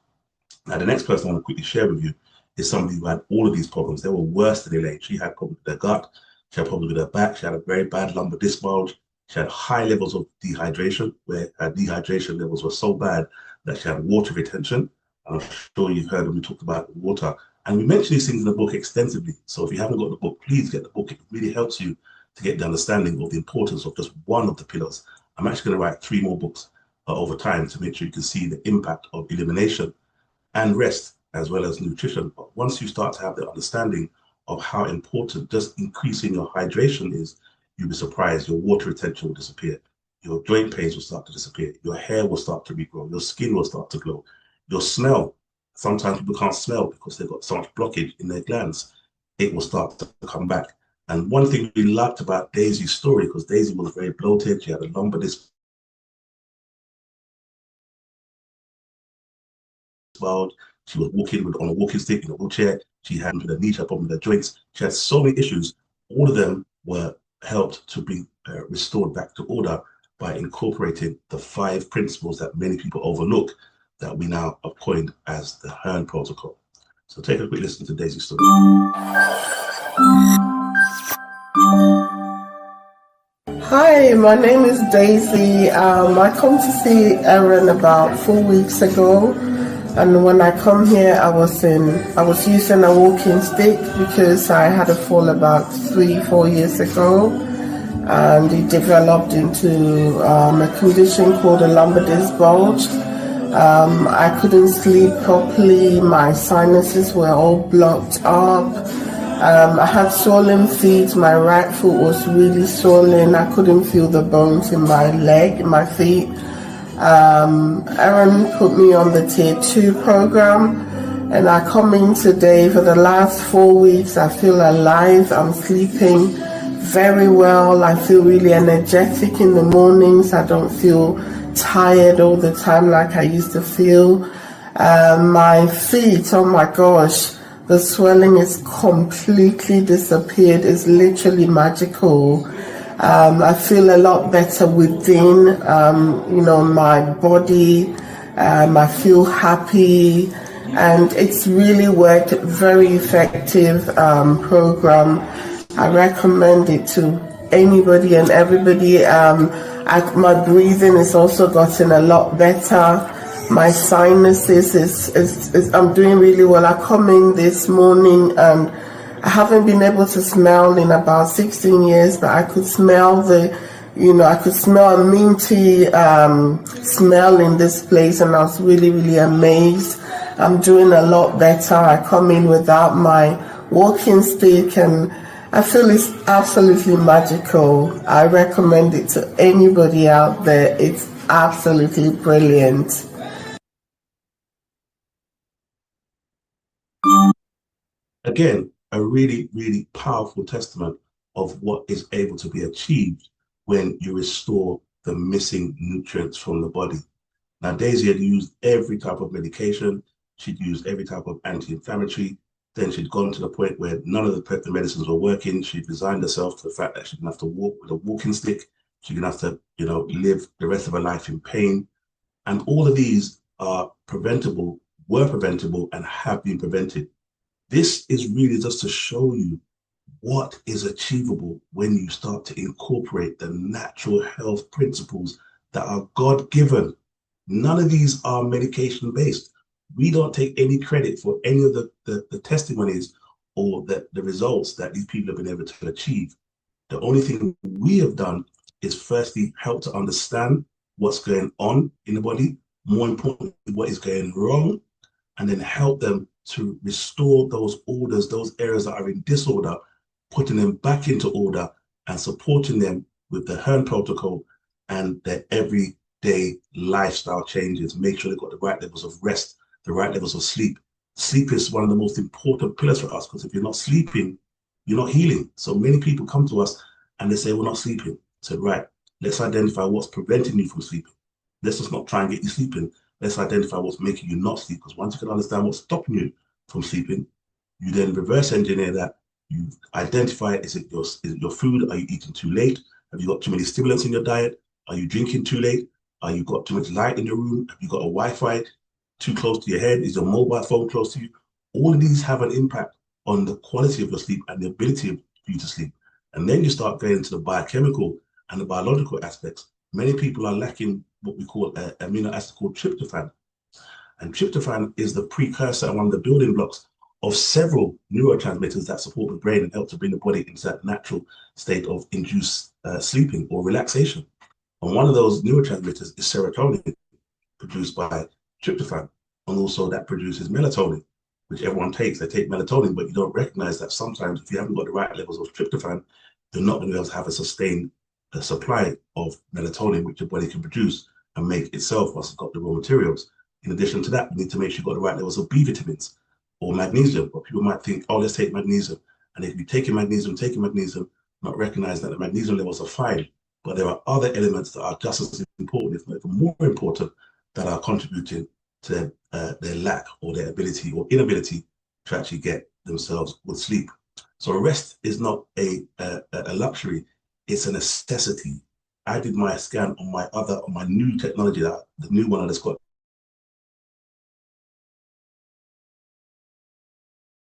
A: Now, the next person I want to quickly share with you is somebody who had all of these problems. They were worse than Elaine. She had problems with her gut. She had problems with her back. She had a very bad lumbar disc bulge. She had high levels of dehydration, where her dehydration levels were so bad that she had water retention. And I'm sure you've heard when we talked about water. And we mention these things in the book extensively. So if you haven't got the book, please get the book. It really helps you to get the understanding of the importance of just one of the pillars. I'm actually going to write 3 more books over time to make sure you can see the impact of elimination and rest, as well as nutrition. But once you start to have the understanding of how important just increasing your hydration is, you'll be surprised. Your water retention will disappear. Your joint pains will start to disappear. Your hair will start to regrow. Your skin will start to glow. Your smell, sometimes people can't smell because they've got so much blockage in their glands. It will start to come back. And one thing we liked about Daisy's story, because Daisy was very bloated, she had a lumbar disc bulge. She was walking on a walking stick in a wheelchair. She had a knee problem with her joints. She had so many issues. All of them were helped to be restored back to order by incorporating the 5 principles that many people overlook, that we now have coined as the HERNE Protocol. So take a quick listen to Daisy's story.
D: Hi, my name is Daisy. I come to see Erin about 4 weeks ago, and when I come here, I was using a walking stick because I had a fall about 3-4 years ago, and it developed into a condition called a lumbar disc bulge. I couldn't sleep properly. My sinuses were all blocked up. I had swollen feet. My right foot was really swollen. I couldn't feel the bones in my leg, my feet. Aaron put me on the Tier 2 program, and I come in today. For the last 4 weeks, I feel alive. I'm sleeping very well. I feel really energetic in the mornings. I don't feel tired all the time like I used to feel. My feet, oh my gosh, the swelling is completely disappeared. It's literally magical. I feel a lot better within, my body. I feel happy, and it's really worked. Very effective program. I recommend it to anybody and everybody. My breathing has also gotten a lot better. My sinuses is I'm doing really well. I come in this morning and I haven't been able to smell in about 16 years, but I could smell I could smell a minty smell in this place, and I was really, really amazed. I'm doing a lot better. I come in without my walking stick, and I feel it's absolutely magical. I recommend it to anybody out there. It's absolutely brilliant.
A: Again, a really, really powerful testament of what is able to be achieved when you restore the missing nutrients from the body. Now, Daisy had used every type of medication. She'd used every type of anti-inflammatory. Then she'd gone to the point where none of the medicines were working. She'd resigned herself to the fact that she didn't have to walk with a walking stick. She didn't have to, live the rest of her life in pain. And all of these are preventable, were preventable, and have been prevented. This is really just to show you what is achievable when you start to incorporate the natural health principles that are God-given. None of these are medication-based. We don't take any credit for any of the testimonies or the results that these people have been able to achieve. The only thing we have done is firstly help to understand what's going on in the body, more importantly, what is going wrong, and then help them to restore those orders, those areas that are in disorder, putting them back into order and supporting them with the HERNE Protocol and their everyday lifestyle changes. Make sure they've got the right levels of rest, the right levels of sleep. Sleep is one of the most important pillars for us, because if you're not sleeping, you're not healing. So many people come to us and they say, we're not sleeping. I said, right, let's identify what's preventing you from sleeping. Let's just not try and get you sleeping. Let's identify what's making you not sleep, because once you can understand what's stopping you from sleeping, you then reverse engineer that. You identify, is it your food? Are you eating too late? Have you got too many stimulants in your diet? Are you drinking too late? Are you got too much light in your room? Have you got a Wi-Fi too close to your head? Is your mobile phone close to you? All of these have an impact on the quality of your sleep and the ability of you to sleep. And then you start going into the biochemical and the biological aspects. Many people are lacking what we call an amino acid called tryptophan. And tryptophan is the precursor and one of the building blocks of several neurotransmitters that support the brain and help to bring the body into that natural state of induced sleeping or relaxation. And one of those neurotransmitters is serotonin, produced by tryptophan, and also that produces melatonin, which everyone takes. They take melatonin, but you don't recognize that sometimes if you haven't got the right levels of tryptophan, you're not going to be able to have a sustained supply of melatonin, which your body can produce and make itself once it's got the raw materials. In addition to that, you need to make sure you've got the right levels of B vitamins or magnesium. But people might think, oh, let's take magnesium. And if you take magnesium, not recognize that the magnesium levels are fine. But there are other elements that are just as important, if not even more important, that are contributing to their lack or their ability or inability to actually get themselves with sleep. So rest is not a luxury, it's a necessity. I did my scan on my new technology, the new one I just got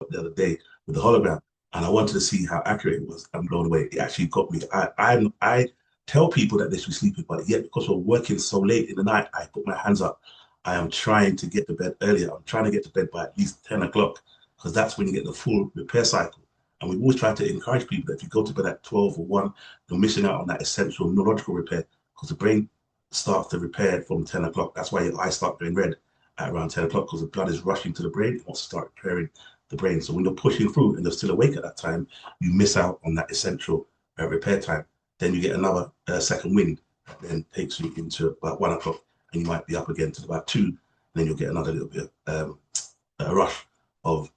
A: the other day with the hologram, and I wanted to see how accurate it was. I'm blown away. It actually got me. I tell people that they should be sleeping, but yet because we're working so late in the night, I put my hands up. I am trying to get to bed earlier. I'm trying to get to bed by at least 10 o'clock, because that's when you get the full repair cycle. And we always try to encourage people that if you go to bed at 12 or 1, you're missing out on that essential neurological repair, because the brain starts to repair from 10 o'clock. That's why your eyes start going red at around 10 o'clock, because the blood is rushing to the brain. It wants to start repairing the brain. So when you're pushing through and you're still awake at that time, you miss out on that essential repair time. Then you get another second wind that then takes you into about 1 o'clock, and you might be up again to about 2, and then you'll get another little bit a rush of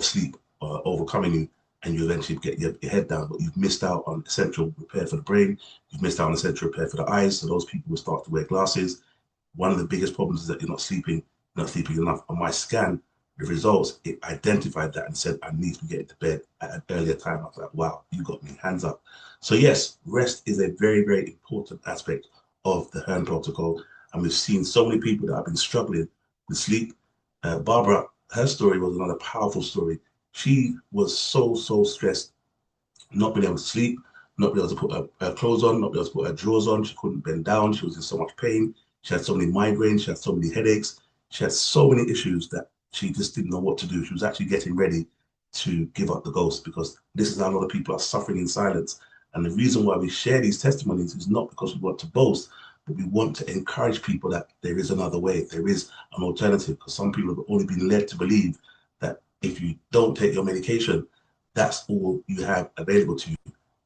A: sleep overcoming you, and you eventually get your head down. But you've missed out on essential repair for the brain. You've missed out on essential repair for the eyes. So those people will start to wear glasses. One of the biggest problems is that you're not sleeping enough. On my scan, the results, it identified that and said, I need to be getting to bed at an earlier time. I was like, wow, you got me, hands up. So yes, rest is a very, very important aspect of the HERNE protocol. And we've seen so many people that have been struggling with sleep. Barbara, her story was another powerful story. She was so stressed, not being able to sleep, not being able to put her clothes on, not being able to put her drawers on. She couldn't bend down. She was in so much pain. She had so many migraines. She had so many headaches. She had so many issues that she just didn't know what to do. She was actually getting ready to give up the ghost, because this is how a lot of people are suffering in silence. And the reason why we share these testimonies is not because we want to boast, but we want to encourage people that there is another way, there is an alternative, because some people have only been led to believe that if you don't take your medication, that's all you have available to you.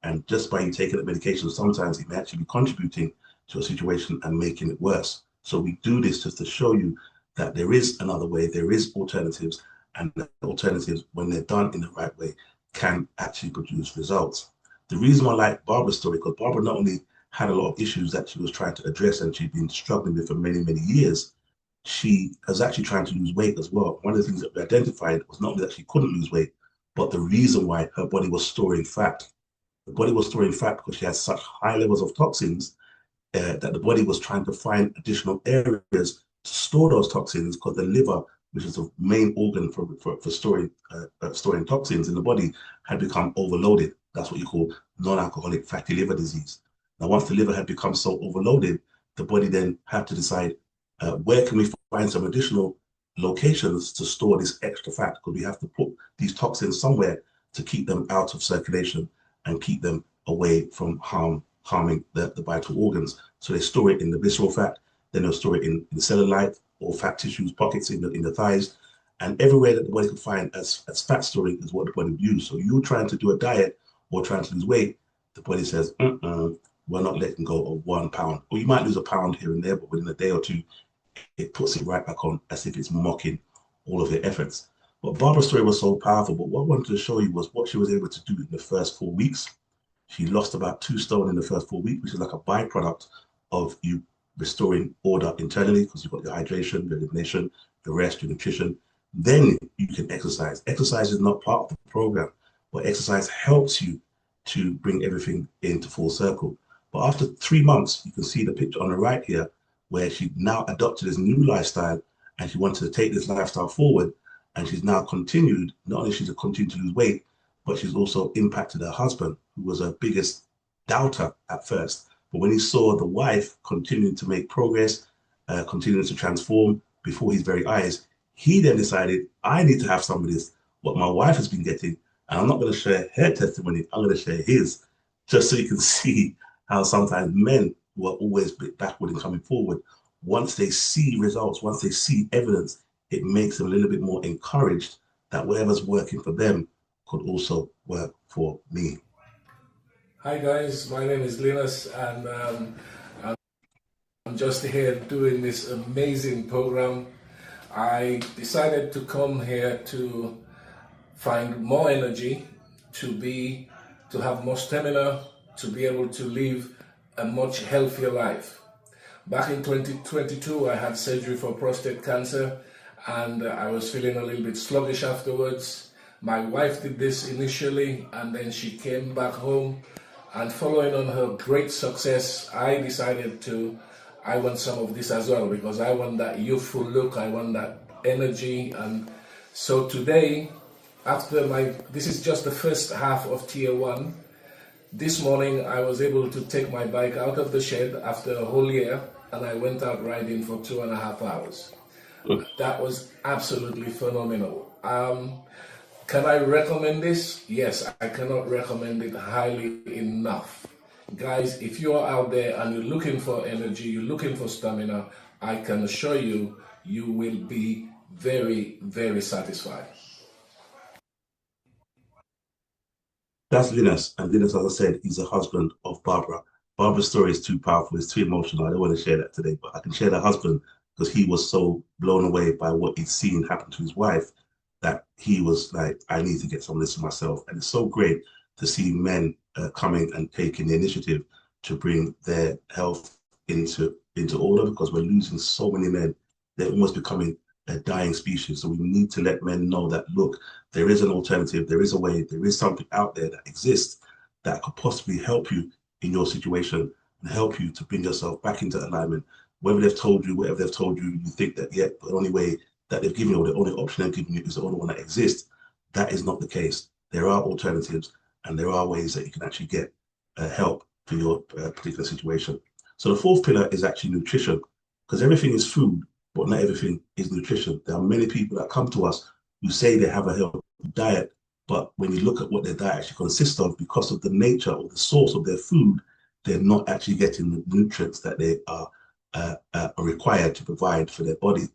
A: And just by you taking the medication, sometimes it may actually be contributing to a situation and making it worse. So we do this just to show you that there is another way, there is alternatives, and the alternatives, when they're done in the right way, can actually produce results. The reason why I like Barbara's story, because Barbara not only had a lot of issues that she was trying to address and she'd been struggling with for many, many years, she was actually trying to lose weight as well. One of the things that we identified was not only that she couldn't lose weight, but the reason why her body was storing fat. The body was storing fat because she had such high levels of toxins that the body was trying to find additional areas to store those toxins, because the liver, which is the main organ for storing toxins in the body, had become overloaded. That's what you call non-alcoholic fatty liver disease. Now, once the liver had become so overloaded, the body then had to decide, where can we find some additional locations to store this extra fat, because we have to put these toxins somewhere to keep them out of circulation and keep them away from harming the vital organs. So they store it in the visceral fat, then they'll store it in the cellulite or fat tissues, pockets in the thighs, and everywhere that the body could find as fat storing is what the body would use. So you're trying to do a diet or trying to lose weight, the body says, we're not letting go of 1 pound. Or you might lose a pound here and there, but within a day or two, it puts it right back on as if it's mocking all of your efforts. But Barbara's story was so powerful, but what I wanted to show you was what she was able to do in the first 4 weeks. She lost about 2 stone in the first 4 weeks, which is like a byproduct of you restoring order internally, because you've got your hydration, your elimination, your rest, your nutrition. Then you can exercise. Exercise is not part of the program, but exercise helps you to bring everything into full circle. But after 3 months, you can see the picture on the right here, where she now adopted this new lifestyle, and she wanted to take this lifestyle forward. And she's now continued, not only she's continued to lose weight, but she's also impacted her husband, who was her biggest doubter at first. But when he saw the wife continuing to make progress, continuing to transform before his very eyes, he then decided, I need to have some of this, what my wife has been getting, and I'm not going to share her testimony, I'm going to share his, just so you can see how sometimes men who are always a bit backward in coming forward, once they see results, once they see evidence, it makes them a little bit more encouraged that whatever's working for them could also work for me.
E: Hi guys, my name is Linus, and I'm just here doing this amazing program. I decided to come here to find more energy, to have more stamina, to be able to live a much healthier life. Back in 2022, I had surgery for prostate cancer, and I was feeling a little bit sluggish afterwards. My wife did this initially, and then she came back home, and following on her great success, I decided I want some of this as well, because I want that youthful look, I want that energy. And so today, this is just the first half of tier 1. This morning, I was able to take my bike out of the shed after a whole year, and I went out riding for 2.5 hours. That was absolutely phenomenal. Can I recommend this? Yes, I cannot recommend it highly enough. Guys, if you are out there and you're looking for energy, you're looking for stamina, I can assure you, you will be very, very satisfied.
A: That's Linus, and Linus, as I said, is the husband of Barbara. Barbara's story is too powerful. It's too emotional. I don't want to share that today, but I can share the husband because he was so blown away by what he'd seen happen to his wife that he was like, I need to get some of this for myself. And it's so great to see men coming and taking the initiative to bring their health into order, because we're losing so many men. They're almost becoming a dying species. So we need to let men know that, look, there is an alternative, there is a way, there is something out there that exists that could possibly help you in your situation and help you to bring yourself back into alignment. Whether they've told you, whatever they've told you, you think that, yeah, the only way that they've given you, or the only option they've given you is the only one that exists. That is not the case. There are alternatives and there are ways that you can actually get help for your particular situation. So the fourth pillar is actually nutrition, because everything is food, but not everything is nutrition. There are many people that come to us who say they have a healthy diet, but when you look at what their diet actually consists of, because of the nature or the source of their food, they're not actually getting the nutrients that they are required to provide for their body.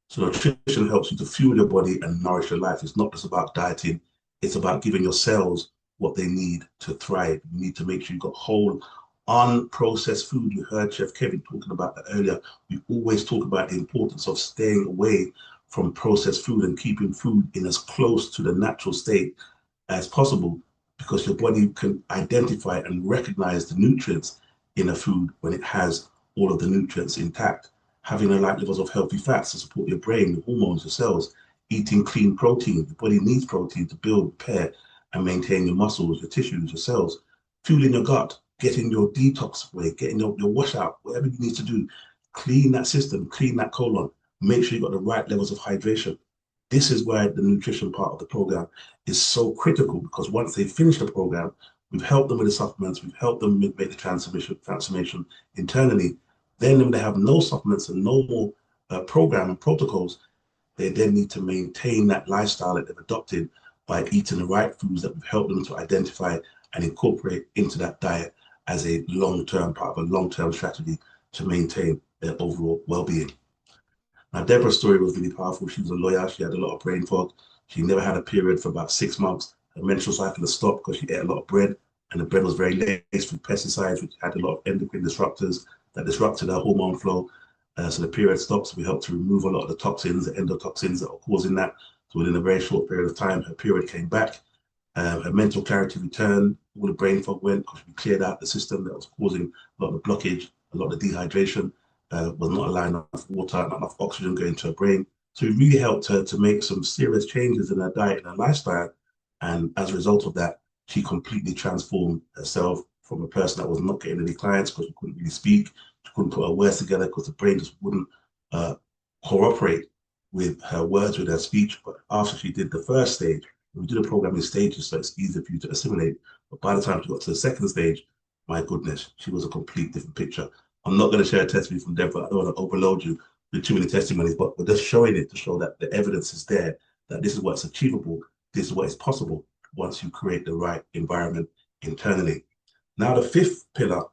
A: So nutrition helps you to fuel your body and nourish your life. It's not just about dieting. It's about giving your cells what they need to thrive. You need to make sure you've got whole, unprocessed food. You heard Chef Kevin talking about that earlier. We always talk about the importance of staying away from processed food and keeping food in as close to the natural state as possible, because your body can identify and recognize the nutrients in a food when it has all of the nutrients intact. Having the right levels of healthy fats to support your brain, your hormones, your cells, eating clean protein. Your body needs protein to build, repair, and maintain your muscles, your tissues, your cells. Fueling your gut, getting your detox away, getting your washout, whatever you need to do. Clean that system, clean that colon. Make sure you've got the right levels of hydration. This is why the nutrition part of the program is so critical, because once they finish the program, we've helped them with the supplements, we've helped them make the transformation internally. Then when they have no supplements and no more program and protocols, they then need to maintain that lifestyle that they've adopted by eating the right foods that we've helped them to identify and incorporate into that diet as a long-term part of a long-term strategy to maintain their overall well-being. Now, Deborah's story was really powerful. She was a lawyer. She had a lot of brain fog. She never had a period for about 6 months. Her menstrual cycle has stopped because she ate a lot of bread, and the bread was very laced with pesticides, which had a lot of endocrine disruptors that disrupted her hormone flow. So the period stopped. So we helped to remove a lot of the toxins, the endotoxins that are causing that. So within a very short period of time, her period came back. Her mental clarity returned. All the brain fog went because we cleared out the system that was causing a lot of blockage, a lot of dehydration. Was not allowing enough water, not enough oxygen going to her brain. So it really helped her to make some serious changes in her diet and her lifestyle. And as a result of that, she completely transformed herself from a person that was not getting any clients because she couldn't really speak. She couldn't put her words together because the brain just wouldn't cooperate with her words, with her speech. But after she did the first stage, we do the program in stages, so it's easier for you to assimilate. But by the time she got to the second stage, my goodness, she was a complete different picture. I'm not going to share a testimony from Deborah. I don't want to overload you with too many testimonies, but we're just showing it to show that the evidence is there, that this is what's achievable, this is what is possible once you create the right environment internally. Now, the fifth pillar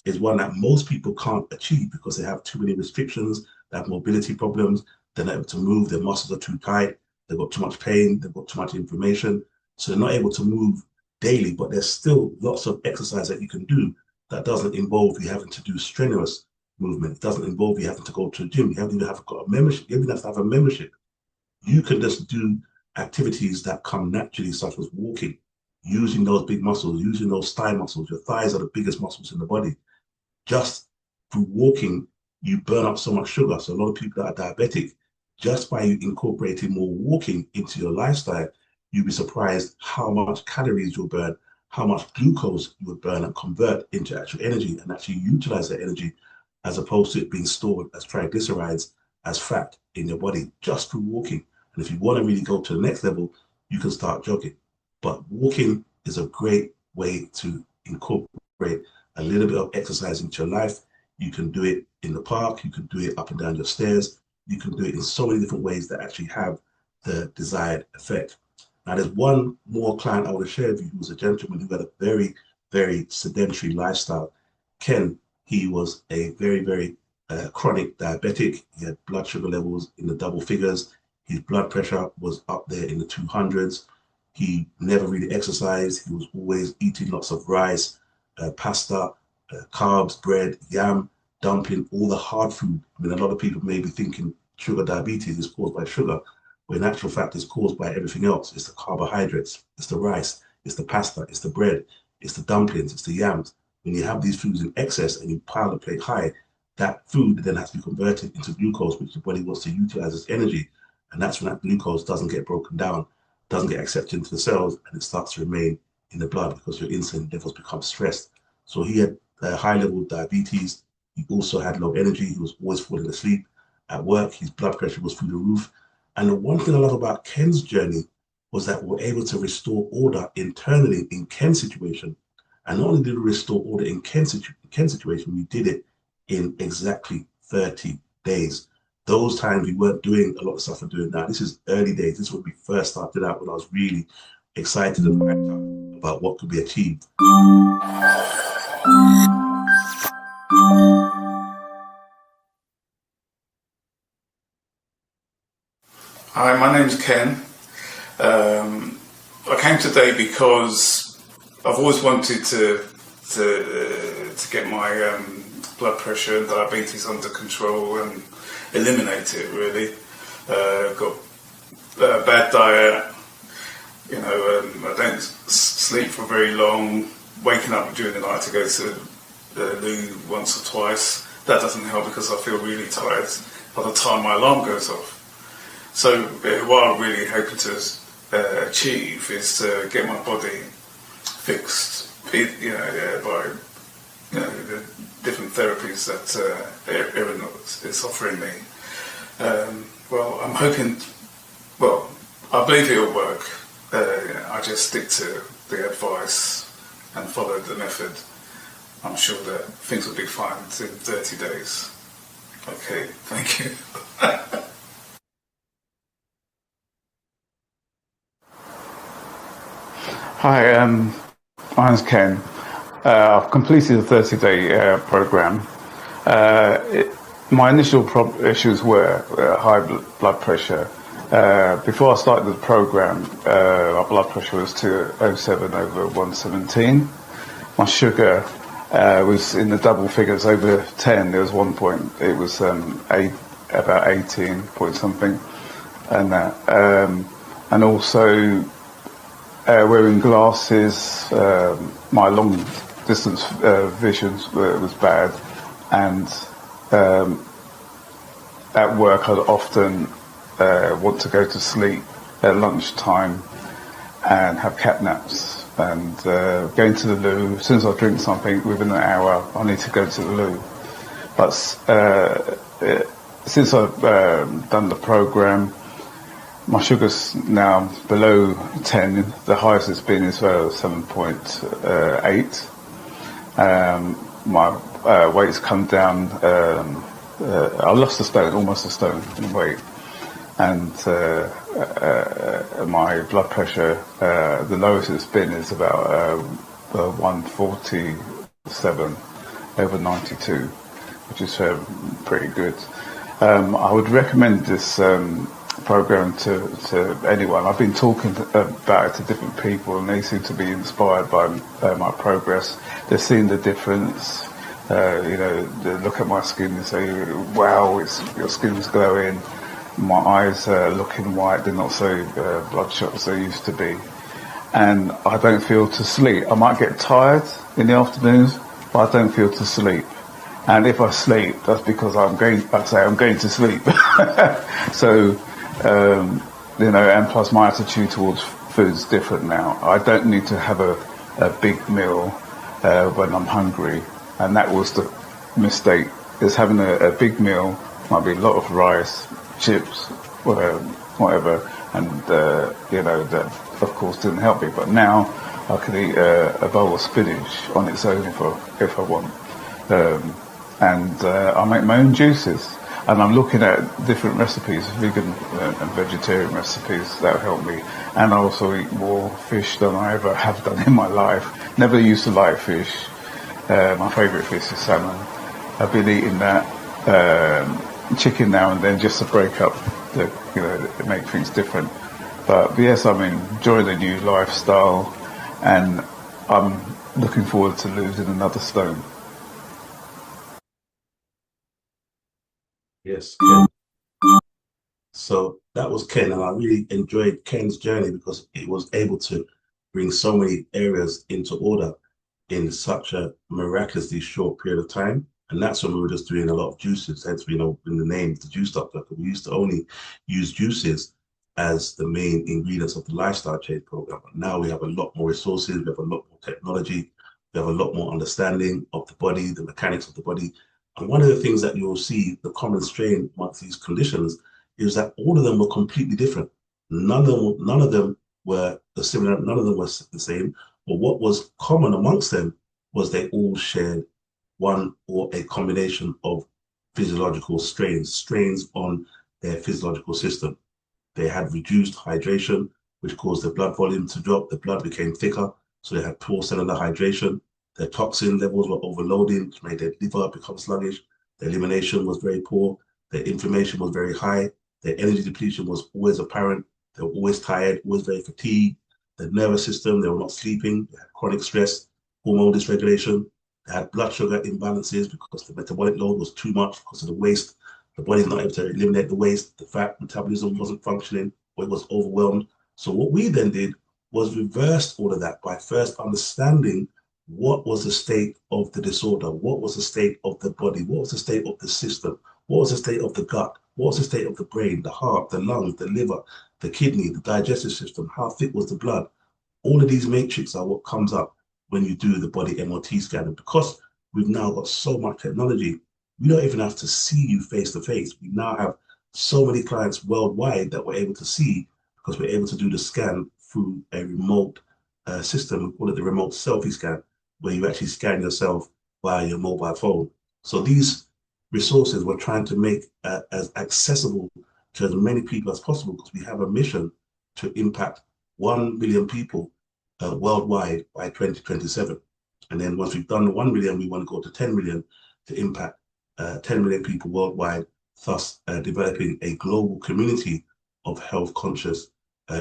A: is one that most people can't achieve because they have too many restrictions, they have mobility problems, they're not able to move, their muscles are too tight, they've got too much pain, they've got too much inflammation, so they're not able to move daily, but there's still lots of exercise that you can do that doesn't involve you having to do strenuous movement. It doesn't involve you having to go to a gym. You haven't even got a membership. You don't even have to have a membership. You can just do activities that come naturally, such as walking, using those big muscles, using those thigh muscles. Your thighs are the biggest muscles in the body. Just through walking, you burn up so much sugar. So a lot of people that are diabetic, just by incorporating more walking into your lifestyle, you'll be surprised how much calories you'll burn, how much glucose you would burn and convert into actual energy and actually utilize that energy as opposed to it being stored as triglycerides, as fat in your body, just through walking. And if you want to really go to the next level, you can start jogging. But walking is a great way to incorporate a little bit of exercise into your life. You can do it in the park, you can do it up and down your stairs, you can do it in so many different ways that actually have the desired effect. Now, there's one more client I want to share with you who was a gentleman who had a very, very sedentary lifestyle. Ken, he was a very, very chronic diabetic. He had blood sugar levels in the double figures. His blood pressure was up there in the 200s. He never really exercised. He was always eating lots of rice, pasta, carbs, bread, yam, dumpling, all the hard food. I mean, a lot of people may be thinking sugar diabetes is caused by sugar, but in actual fact, it's caused by everything else. It's the carbohydrates, it's the rice, it's the pasta, it's the bread, it's the dumplings, it's the yams. When you have these foods in excess and you pile the plate high, that food then has to be converted into glucose, which the body wants to utilize as energy. And that's when that glucose doesn't get broken down, doesn't get accepted into the cells, and it starts to remain in the blood because your insulin levels become stressed. So he had high level diabetes. He also had low energy. He was always falling asleep at work. His blood pressure was through the roof. And the one thing I love about Ken's journey was that we're able to restore order internally in Ken's situation. And not only did we restore order in Ken's situation, we did it in exactly 30 days. Those times we weren't doing a lot of stuff we're doing now. This is early days. This is when we first started out, when I was really excited and hyped up about what could be achieved.
F: Hi, my name's Ken. I came today because I've always wanted to get my blood pressure and diabetes under control and eliminate it, really. Got a bad diet, I don't sleep for very long, waking up during the night to go to the loo once or twice. That doesn't help because I feel really tired by the time my alarm goes off. So what I'm really hoping to achieve is to get my body fixed, by the different therapies that Erin is offering me. I'm hoping, I believe it'll work. I just stick to the advice and follow the method. I'm sure that things will be fine in 30 days. Okay, thank you.
G: Hi, my name's Ken. I've completed a 30-day program. My initial issues were high blood pressure. Before I started the program, my blood pressure was 207 over 117. My sugar was in the double figures, over 10. There was one point, it was about 18 point something, and that. And also wearing glasses, my long distance vision was bad, and at work I'd often want to go to sleep at lunchtime and have cat naps, and going to the loo. As soon as I drink something, within an hour I need to go to the loo. But since I've done the program, my sugar's now below 10. The highest it's been is 7.8. My weight's come down. I lost almost a stone in weight, and my blood pressure, the lowest it's been is about 147 over 92, which is pretty good. I would recommend this program to anyone. I've been talking about it to different people, and they seem to be inspired by my progress. They've seen the difference. They look at my skin and say, wow, your skin's glowing. My eyes are looking white. They're not so bloodshot as they used to be. And I don't feel to sleep. I might get tired in the afternoons, but I don't feel to sleep. And if I sleep, that's because I'm going to sleep. So, and plus my attitude towards food is different now. I don't need to have a big meal when I'm hungry. And that was the mistake, is having a big meal, might be a lot of rice, chips, whatever. And, that of course didn't help me. But now I can eat a bowl of spinach on its own if I want. I make my own juices. And I'm looking at different recipes, vegan and vegetarian recipes that help me. And I also eat more fish than I ever have done in my life. Never used to like fish. My favourite fish is salmon. I've been eating that. Chicken now and then just to break up, make things different. But yes, I'm enjoying the new lifestyle, and I'm looking forward to losing another stone.
A: Yes, Ken. So that was Ken, and I really enjoyed Ken's journey because it was able to bring so many areas into order in such a miraculously short period of time. And that's when we were just doing a lot of juices. Hence, you know, in the name, the juice doctor. We used to only use juices as the main ingredients of the lifestyle change program. But now we have a lot more resources, we have a lot more technology, we have a lot more understanding of the body, the mechanics of the body. And one of the things that you will see, the common strain amongst these conditions, is that all of them were completely different. None of them were the similar, none of them were the same. But what was common amongst them was they all shared one or a combination of physiological strains on their physiological system. They had reduced hydration, which caused the blood volume to drop. The blood became thicker, so they had poor cellular hydration. Their toxin levels were overloading, which made their liver become sluggish. Their elimination was very poor. Their inflammation was very high. Their energy depletion was always apparent. They were always tired, always very fatigued. The nervous system, they were not sleeping. They had chronic stress, hormone dysregulation. They had blood sugar imbalances because the metabolic load was too much because of the waste. The body's not able to eliminate the waste. The fat metabolism wasn't functioning, or it was overwhelmed. So what we then did was reverse all of that by first understanding what was the state of the disorder, what was the state of the body, what was the state of the system, what was the state of the gut, what was the state of the brain, the heart, the lungs, the liver, the kidney, the digestive system, how thick was the blood. All of these matrices are what comes up when you do the body MRT scan. And because we've now got so much technology, we don't even have to see you face to face. We now have so many clients worldwide that we're able to see because we're able to do the scan through a remote system. We call it the remote selfie scan, where you actually scan yourself via your mobile phone. So these resources we're trying to make as accessible to as many people as possible because we have a mission to impact 1 million people worldwide by 2027. And then once we've done 1 million, we want to go to 10 million to impact 10 million people worldwide, thus developing a global community of health conscious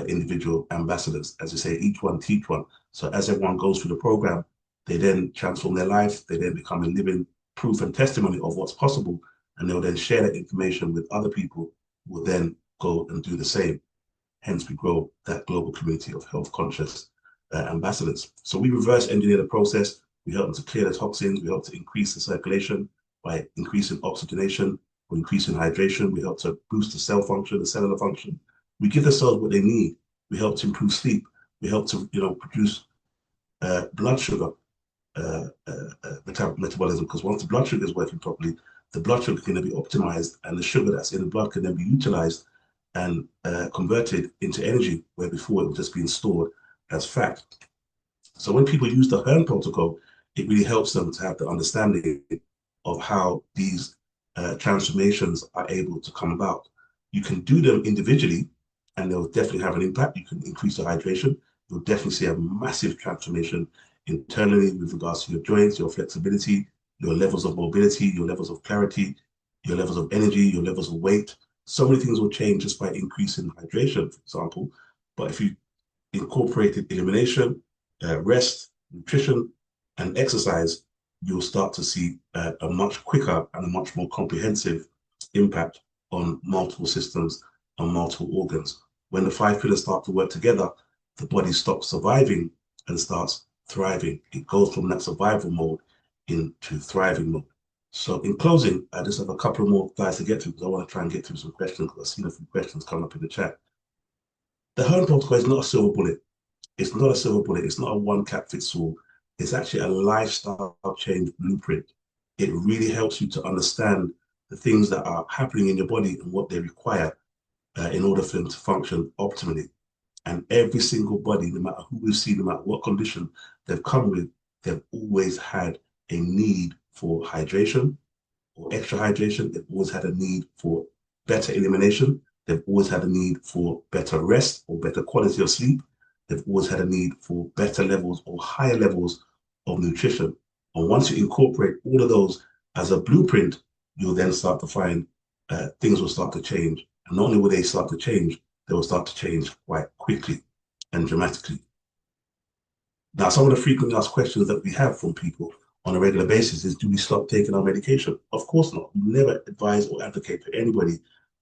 A: individual ambassadors. As you say, each one teach one. So as everyone goes through the program, they then transform their life. They then become a living proof and testimony of what's possible. And they'll then share that information with other people who will then go and do the same. Hence, we grow that global community of health conscious ambassadors. So we reverse engineer the process. We help them to clear the toxins. We help to increase the circulation by increasing oxygenation or increasing hydration. We help to boost the cell function, the cellular function. We give the cells what they need. We help to improve sleep. We help to, produce blood sugar metabolism, because once the blood sugar is working properly, the blood sugar can then be optimized, and the sugar that's in the blood can then be utilized and converted into energy, where before it was just being stored as fat. So when people use the HERNE protocol, it really helps them to have the understanding of how these transformations are able to come about. You can do them individually, and they'll definitely have an impact. You can increase the hydration. You'll definitely see a massive transformation internally with regards to your joints, your flexibility, your levels of mobility, your levels of clarity, your levels of energy, your levels of weight. So many things will change just by increasing hydration, for example. But if you incorporated elimination, rest, nutrition, and exercise, you'll start to see a much quicker and a much more comprehensive impact on multiple systems and multiple organs. When the 5 pillars start to work together, the body stops surviving and starts thriving. It goes from that survival mode into thriving mode. So in closing, I just have a couple more guys to get to because I want to try and get through some questions because I've seen a few questions coming up in the chat. The HERNE protocol is not a silver bullet. It's not a silver bullet. It's not a one cap fits all. It's actually a lifestyle change blueprint. It really helps you to understand the things that are happening in your body and what they require in order for them to function optimally. And every single body, no matter who we've seen, no matter what condition they've come with, they've always had a need for hydration or extra hydration. They've always had a need for better elimination. They've always had a need for better rest or better quality of sleep. They've always had a need for better levels or higher levels of nutrition. And once you incorporate all of those as a blueprint, you'll then start to find things will start to change. And not only will they start to change, they will start to change quite quickly and dramatically. Now, some of the frequently asked questions that we have from people on a regular basis is, do we stop taking our medication? Of course not. We never advise or advocate for anybody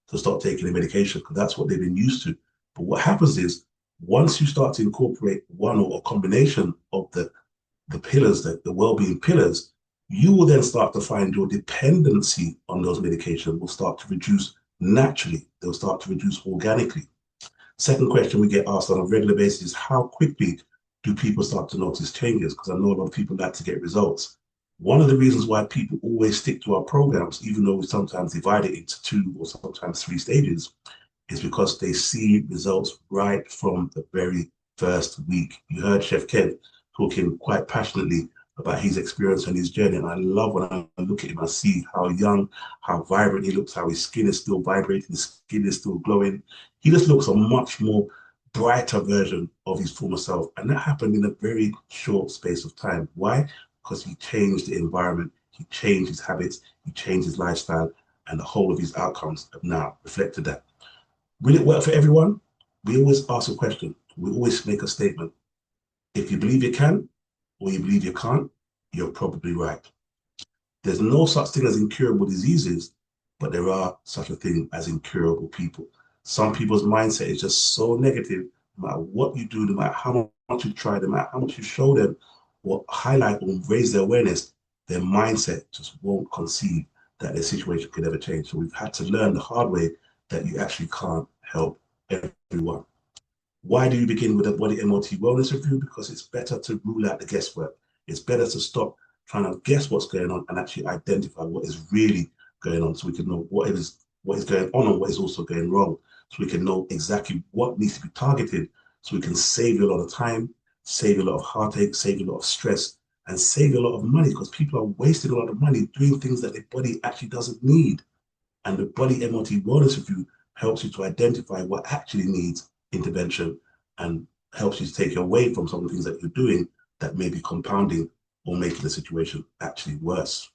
A: to stop taking their medication because that's what they've been used to. But what happens is once you start to incorporate one or a combination of the pillars, the well-being pillars, you will then start to find your dependency on those medications will start to reduce naturally. They'll start to reduce organically. Second question we get asked on a regular basis is how quickly do people start to notice changes? Because I know a lot of people like to get results. One of the reasons why people always stick to our programs, even though we sometimes divide it into 2 or sometimes 3 stages, is because they see results right from the very first week. You heard Chef Kev talking quite passionately about his experience and his journey. And I love when I look at him, I see how young, how vibrant he looks, how his skin is still vibrating, his skin is still glowing. He just looks a much more brighter version of his former self. And that happened in a very short space of time. Why? Because he changed the environment, he changed his habits, he changed his lifestyle, and the whole of his outcomes have now reflected that. Will it work for everyone? We always ask a question. We always make a statement. If you believe you can, or you believe you can't, you're probably right. There's no such thing as incurable diseases, but there are such a thing as incurable people. Some people's mindset is just so negative, no matter what you do, no matter how much you try, no matter how much you show them or highlight or raise their awareness, their mindset just won't conceive that their situation could ever change. So we've had to learn the hard way that you actually can't help everyone. Why do you begin with a body MOT wellness review? Because it's better to rule out the guesswork. It's better to stop trying to guess what's going on and actually identify what is really going on so we can know what is going on and what is also going wrong. So we can know exactly what needs to be targeted so we can save you a lot of time, save you a lot of heartache, save you a lot of stress, and save you a lot of money because people are wasting a lot of money doing things that their body actually doesn't need. And the body MOT wellness review helps you to identify what actually needs intervention and helps you to take you away from some of the things that you're doing that may be compounding or making the situation actually worse.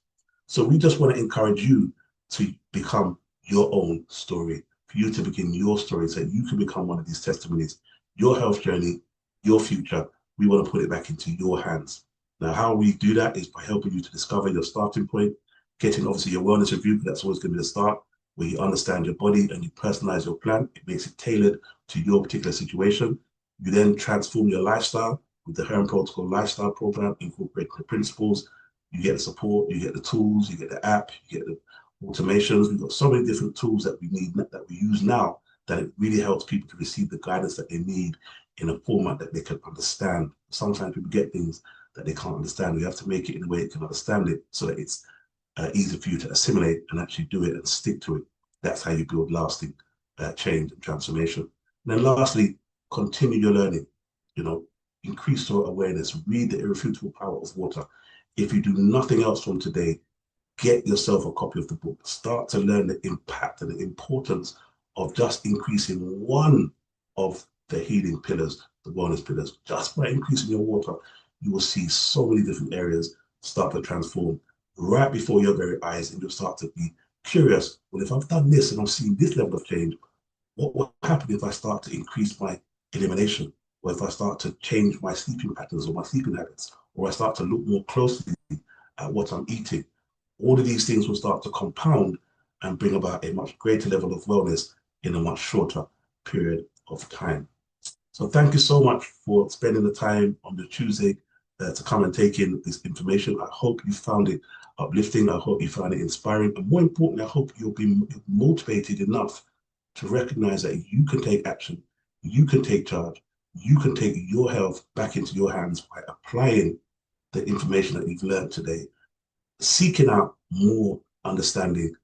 A: So we just want to encourage you to become your own story, for you to begin your story so you can become one of these testimonies, your health journey, your future. We want to put it back into your hands. Now, how we do that is by helping you to discover your starting point, getting obviously your wellness review, that's always going to be the start, where you understand your body and you personalize your plan. It makes it tailored to your particular situation. You then transform your lifestyle with the HERNE Protocol lifestyle program, incorporating the principles. You get the support, you get the tools, you get the app, you get the automations. We've got so many different tools that we need, that we use now, that it really helps people to receive the guidance that they need in a format that they can understand. Sometimes people get things that they can't understand. We have to make it in a way it can understand it so that it's easy for you to assimilate and actually do it and stick to it. That's how you build lasting change and transformation. And then lastly, continue your learning. Increase your awareness. Read The Irrefutable Power of Water. If you do nothing else from today, get yourself a copy of the book. Start to learn the impact and the importance of just increasing one of the healing pillars, the wellness pillars. Just by increasing your water, you will see so many different areas start to transform right before your very eyes, and you'll start to be curious. Well, if I've done this and I'm seeing this level of change, what will happen if I start to increase my elimination? Or if I start to change my sleeping patterns or my sleeping habits, or I start to look more closely at what I'm eating? All of these things will start to compound and bring about a much greater level of wellness in a much shorter period of time. So thank you so much for spending the time on the Tuesday to come and take in this information. I hope you found it uplifting. I hope you found it inspiring. And more importantly, I hope you'll be motivated enough to recognize that you can take action, you can take charge, you can take your health back into your hands by applying the information that you've learned today, seeking out more understanding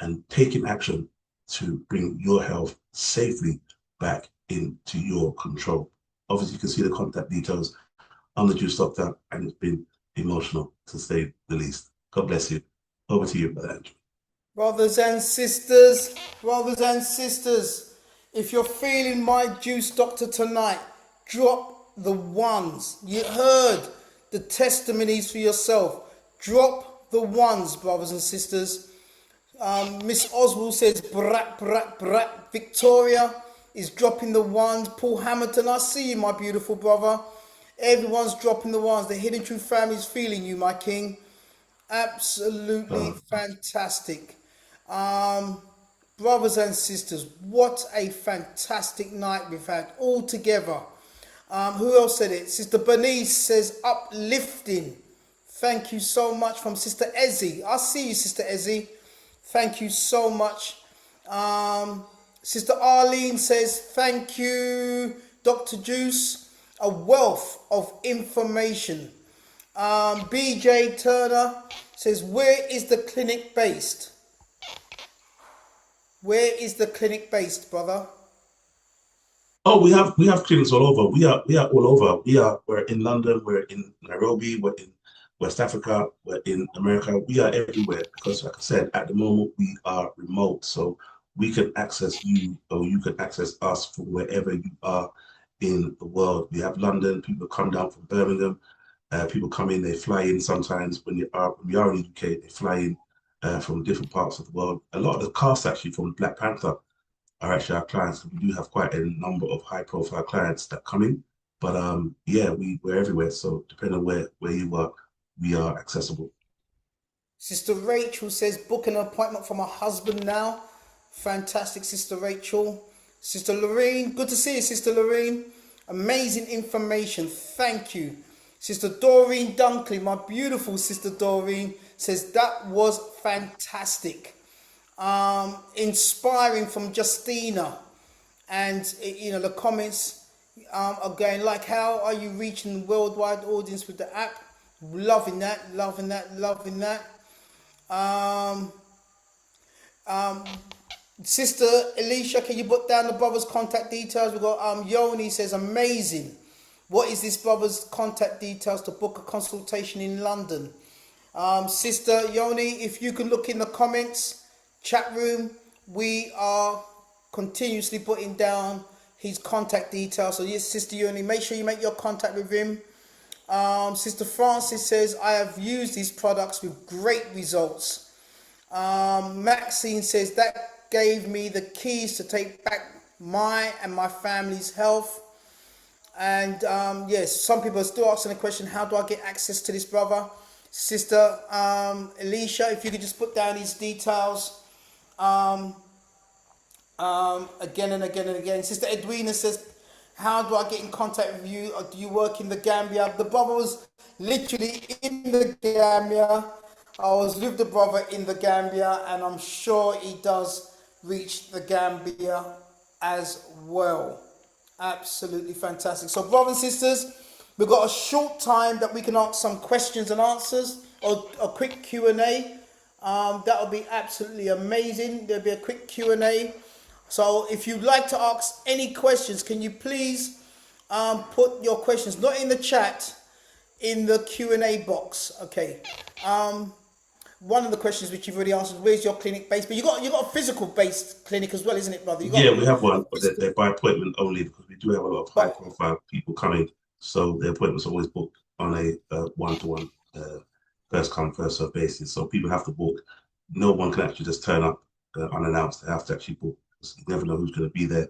A: and taking action to bring your health safely back into your control. Obviously, you can see the contact details on the Juice Doctor, and it's been emotional to say the least. God bless you. Over to you, Brother Andrew.
B: Brothers and sisters, if you're feeling my Juice Doctor tonight, drop the ones. You heard the testimonies for yourself. Drop the ones, brothers and sisters. Miss Oswald says, brat, brat, brat. Victoria is dropping the ones. Paul Hamilton, I see you, my beautiful brother. Everyone's dropping the ones. The Hidden Truth family is feeling you, my king. Absolutely fantastic. Brothers and sisters, what a fantastic night we've had all together. Who else said it? Sister Bernice says uplifting. Thank you so much from Sister Ezzy. I see you, Sister Ezzy. Thank you so much. Sister Arlene says, thank you, Dr. Juice. A wealth of information. BJ Turner says, where is the clinic based? Where is the clinic based, brother?
A: Oh, we have clinics all over. We are all over. We're in London, we're in Nairobi, we're in West Africa, we're in America. We are everywhere because, like I said, at the moment we are remote, so we can access you or you can access us from wherever you are in the world. We have London. People come down from Birmingham. People come in. They fly in sometimes when we are in the UK. They fly in from different parts of the world. A lot of the cast actually from Black Panther are actually our clients. We do have quite a number of high-profile clients that come in, but yeah, we're everywhere. So depending on where you are, we are accessible.
B: Sister Rachel says, book an appointment for my husband now. Fantastic, Sister Rachel. Sister Lorraine, good to see you, Sister Lorraine. Amazing information. Thank you. Sister Doreen Dunkley, my beautiful Sister Doreen, says that was fantastic. Inspiring from Justina. And, you know, the comments are going like, how are you reaching worldwide audience with the app? Loving that, loving that, loving that. Sister Alicia, can you put down the brother's contact details? We've got Yoni says, amazing. What is this brother's contact details to book a consultation in London? Sister Yoni, if you can look in the comments, chat room, we are continuously putting down his contact details. So yes, Sister Yoni, make sure you make your contact with him. Sister Francis says, I have used these products with great results. Maxine says, that gave me the keys to take back my and my family's health. And yes, some people are still asking the question, how do I get access to this brother? Sister Alicia, if you could just put down his details again and again and again. Sister Edwina says, how do I get in contact with you? Or do you work in the Gambia? The brother was literally in the Gambia. I was with the brother in the Gambia, and I'm sure he does reach the Gambia as well. Absolutely fantastic. So, brothers and sisters, we've got a short time that we can ask some questions and answers, or a quick Q&A. That would be absolutely amazing. There'll be a quick Q&A. So if you'd like to ask any questions, can you please put your questions, not in the chat, in the Q&A box. Okay. One of the questions which you've already answered, where's your clinic based? But you got a physical based clinic as well, isn't it, brother?
A: Yeah, we have one, but they're by appointment only because we do have a lot of high profile people coming. So their appointments are always booked on a one-to-one first come, first served basis. So people have to book. No one can actually just turn up unannounced. They have to actually book. You never know who's going to be there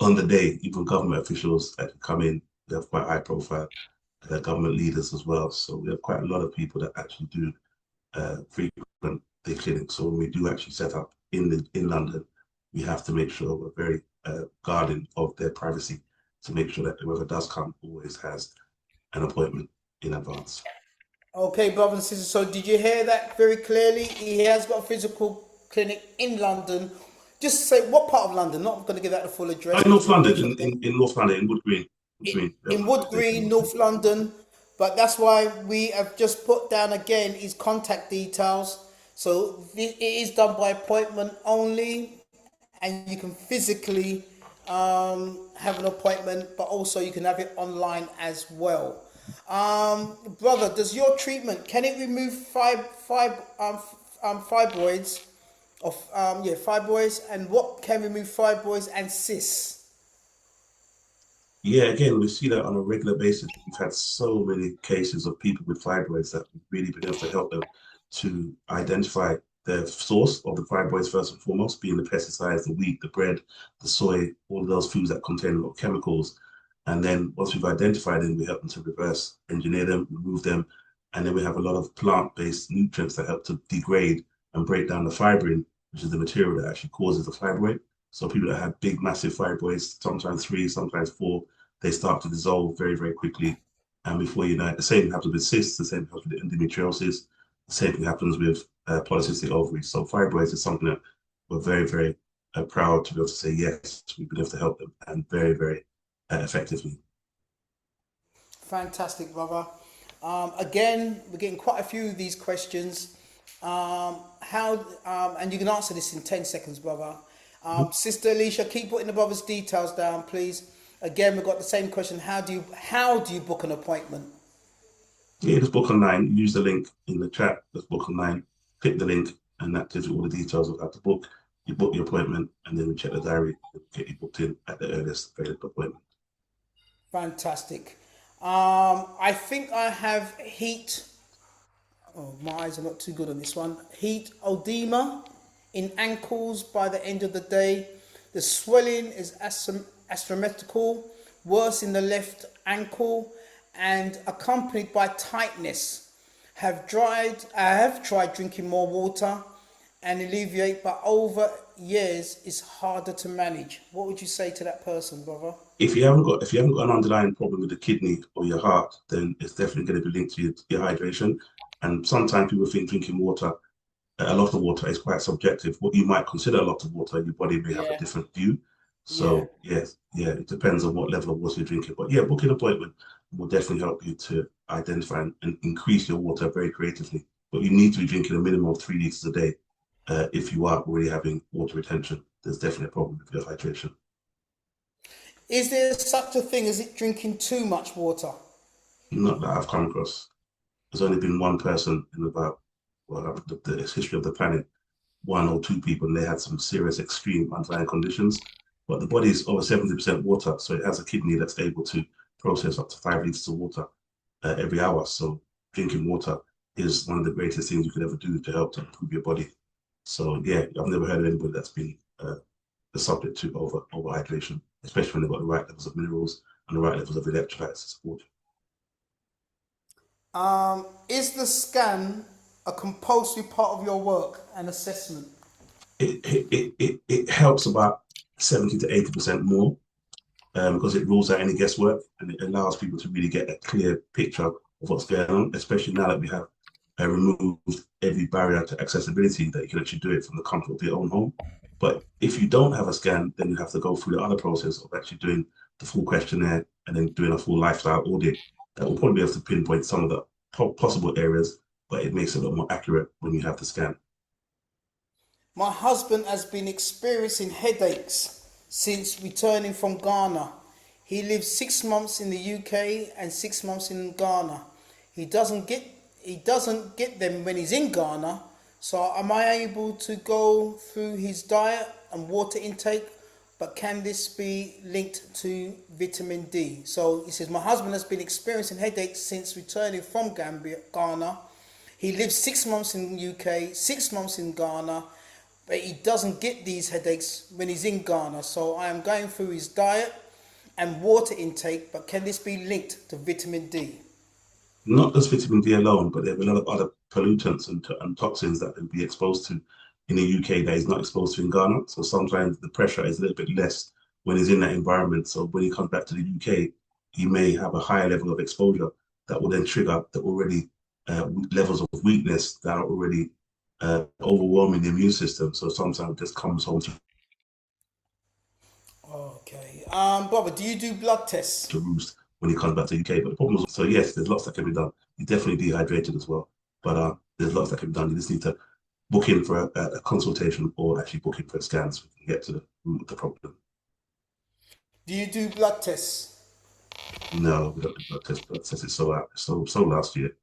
A: on the day. Even government officials that can come in. We have quite high profile government leaders as well. So we have quite a lot of people that actually do frequent the clinic. So when we do actually set up in London, we have to make sure we're very guarding of their privacy to make sure that whoever does come always has an appointment in advance.
B: Okay, brothers and sisters. So did you hear that very clearly? He has got a physical clinic in London. Just say what part of London. Not going to give that the full address.
A: In North London, in North London, in Wood Green.
B: In Wood Green, North London. But that's why we have just put down again his contact details. So it is done by appointment only, and you can physically have an appointment, but also you can have it online as well. Brother, does your treatment, can it remove fibroids? Fibroids, and what can remove fibroids and cysts?
A: Yeah, again, we see that on a regular basis. We've had so many cases of people with fibroids that we've really been able to help them to identify the source of the fibroids first and foremost, being the pesticides, the wheat, the bread, the soy, all of those foods that contain a lot of chemicals. And then once we've identified them, we help them to reverse engineer them, remove them, And then we have a lot of plant-based nutrients that help to degrade and break down the fibrin, which is the material that actually causes the fibroid. So people that have big, massive fibroids, sometimes 3, sometimes 4, they start to dissolve very, very quickly. And before you know it, the same happens with cysts, the same happens with endometriosis, the same thing happens with polycystic ovaries. So fibroids is something that we're very, very proud to be able to say, yes, we've been able to help them, and very, very effectively.
B: Fantastic, brother. Again, we're getting quite a few of these questions. And you can answer this in 10 seconds, brother. Sister Alicia, keep putting the brother's details down, please. Again, we've got the same question. How do you book an appointment?
A: Yeah, just book online. Use the link in the chat. Just book online. Click the link, and that gives you all the details of how to book. You book your appointment, and then we check the diary and get you booked in at the earliest available appointment.
B: Fantastic. I think I have heat. Oh, my eyes are not too good on this one. Heat edema in ankles by the end of the day. The swelling is asymmetrical, worse in the left ankle, and accompanied by tightness. I have tried drinking more water and alleviate, but over years it's harder to manage. What would you say to that person, brother?
A: If you haven't got an underlying problem with the kidney or your heart, then it's definitely going to be linked to your hydration. And sometimes people think drinking water, a lot of water, is quite subjective. What you might consider a lot of water, your body may have a different view. So yes, it depends on what level of water you're drinking. But yeah, booking an appointment will definitely help you to identify and increase your water very creatively. But you need to be drinking a minimum of 3 liters a day if you are already having water retention. There's definitely a problem with your hydration.
B: Is there such a thing as it drinking too much water?
A: Not that I've come across. There's only been one person in about the history of the planet, 1 or 2 people, and they had some serious extreme underlying conditions. But the body is over 70% water, so it has a kidney that's able to process up to 5 liters of water every hour. So drinking water is one of the greatest things you could ever do to help to improve your body. So yeah, I've never heard of anybody that's been the subject to overhydration, especially when they've got the right levels of minerals and the right levels of electrolytes to support you.
B: Is the scan a compulsory part of your work and assessment?
A: It helps about 70 to 80% more because it rules out any guesswork, and it allows people to really get a clear picture of what's going on, especially now that we have removed every barrier to accessibility, that you can actually do it from the comfort of your own home. But if you don't have a scan, then you have to go through the other process of actually doing the full questionnaire and then doing a full lifestyle audit. That will probably be able to pinpoint some of the possible areas, but it makes it a lot more accurate when you have the scan.
B: My husband has been experiencing headaches since returning from Ghana. He lives 6 months in the UK and 6 months in Ghana. He doesn't get them when he's in Ghana. So am I able to go through his diet and water intake? But can this be linked to vitamin D? So he says, my husband has been experiencing headaches since returning from Ghana. He lives 6 months in the UK, 6 months in Ghana, but he doesn't get these headaches when he's in Ghana. So I am going through his diet and water intake, but can this be linked to vitamin D?
A: Not just vitamin D alone, but there are a lot of other pollutants and toxins that he'll be exposed to in the UK that he's not exposed to in Ghana. So sometimes the pressure is a little bit less when he's in that environment. So when he comes back to the UK, he may have a higher level of exposure that will then trigger the already levels of weakness that are already overwhelming the immune system. So sometimes it just comes home to
B: Okay. Barbara, do you do blood tests?
A: roost when he comes back to the UK. But the problem is, so yes, there's lots that can be done. He's definitely dehydrated as well. But there's lots that can be done. You just need to book in for a consultation or actually book in for a scan so we can get to the root of the problem.
B: Do you do blood tests?
A: No, we don't do blood tests. Blood tests is so last year.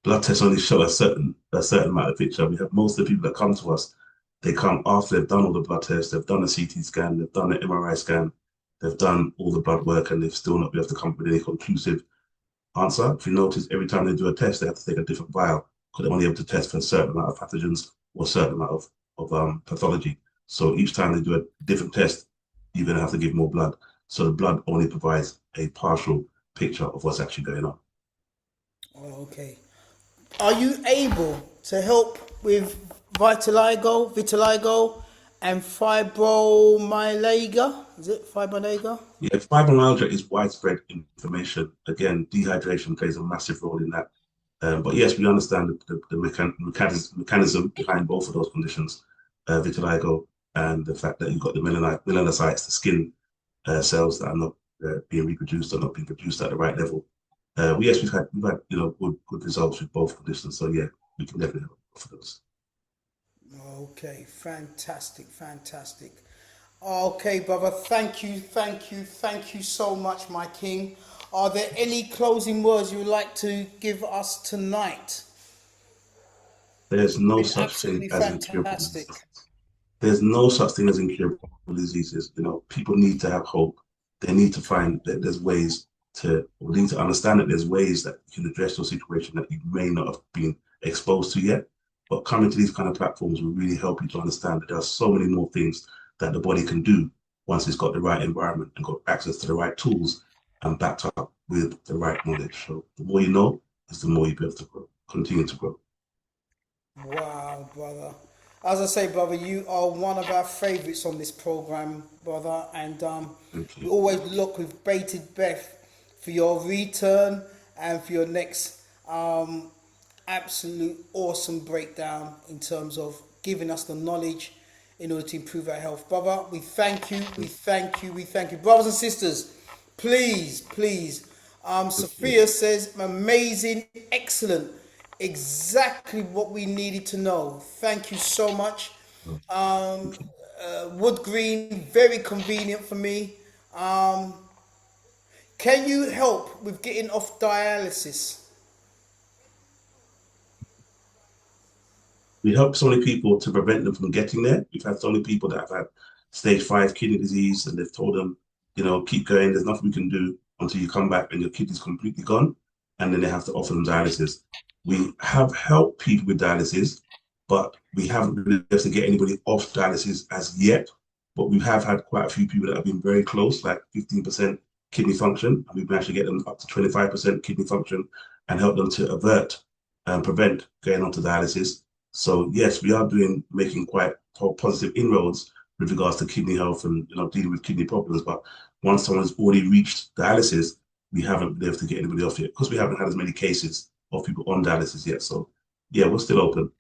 A: Blood tests only show a certain amount of picture. We have most of the people that come to us, they come after they've done all the blood tests, they've done a CT scan, they've done an MRI scan, they've done all the blood work, and they've still not been able to come with any conclusive answer. If you notice, every time they do a test, they have to take a different vial because they're only able to test for a certain amount of pathogens or a certain amount of pathology. So each time they do a different test, you're going to have to give more blood. So the blood only provides a partial picture of what's actually going on.
B: Oh, okay. Are you able to help with vitiligo, and fibromyalgia? Is it fibromyalgia?
A: Yeah, fibromyalgia is widespread inflammation. Again, dehydration plays a massive role in that. But yes, we understand mechanism behind both of those conditions, vitiligo and the fact that you've got the melanocytes, the skin cells that are not being reproduced or not being produced at the right level. Yes, we've had good results with both conditions. So yeah, we can definitely help both of those.
B: Okay, fantastic, fantastic. Okay, brother, thank you, thank you, thank you so much, my king. Are there any closing words you would like to give us tonight?
A: There's no
B: Been
A: such thing
B: absolutely
A: as incurable
B: fantastic.
A: disease. There's no such thing as incurable diseases. People need to have hope. They need to find that there's ways or need to understand that there's ways that you can address your situation that you may not have been exposed to yet. But coming to these kind of platforms will really help you to understand that there are so many more things that the body can do once it's got the right environment and got access to the right tools and backed up with the right knowledge. So the more you know is the more you'll be able to grow, continue to grow.
B: Wow, brother. As I say, brother, you are one of our favourites on this program, brother, and
A: Thank
B: we
A: you.
B: always look with bated breath for your return and for your next absolute awesome breakdown in terms of giving us the knowledge in order to improve our health. Brother, we thank you, we thank you, we thank you. Brothers and sisters, please, please. Sophia says, amazing, excellent, exactly what we needed to know. Thank you so much. Wood green, very convenient for me. Can you help with getting off dialysis?
A: We help so many people to prevent them from getting there. We've had so many people that have had stage 5 kidney disease, and they've told them, keep going. There's nothing we can do until you come back and your kidney's completely gone. And then they have to offer them dialysis. We have helped people with dialysis, but we haven't been able to get anybody off dialysis as yet. But we have had quite a few people that have been very close, like 15% kidney function. And we've managed to get them up to 25% kidney function and help them to avert and prevent going on to dialysis. So yes, we are making quite positive inroads with regards to kidney health and dealing with kidney problems. But once someone's already reached dialysis, we haven't been able to get anybody off yet because we haven't had as many cases of people on dialysis yet. So yeah, we're still open.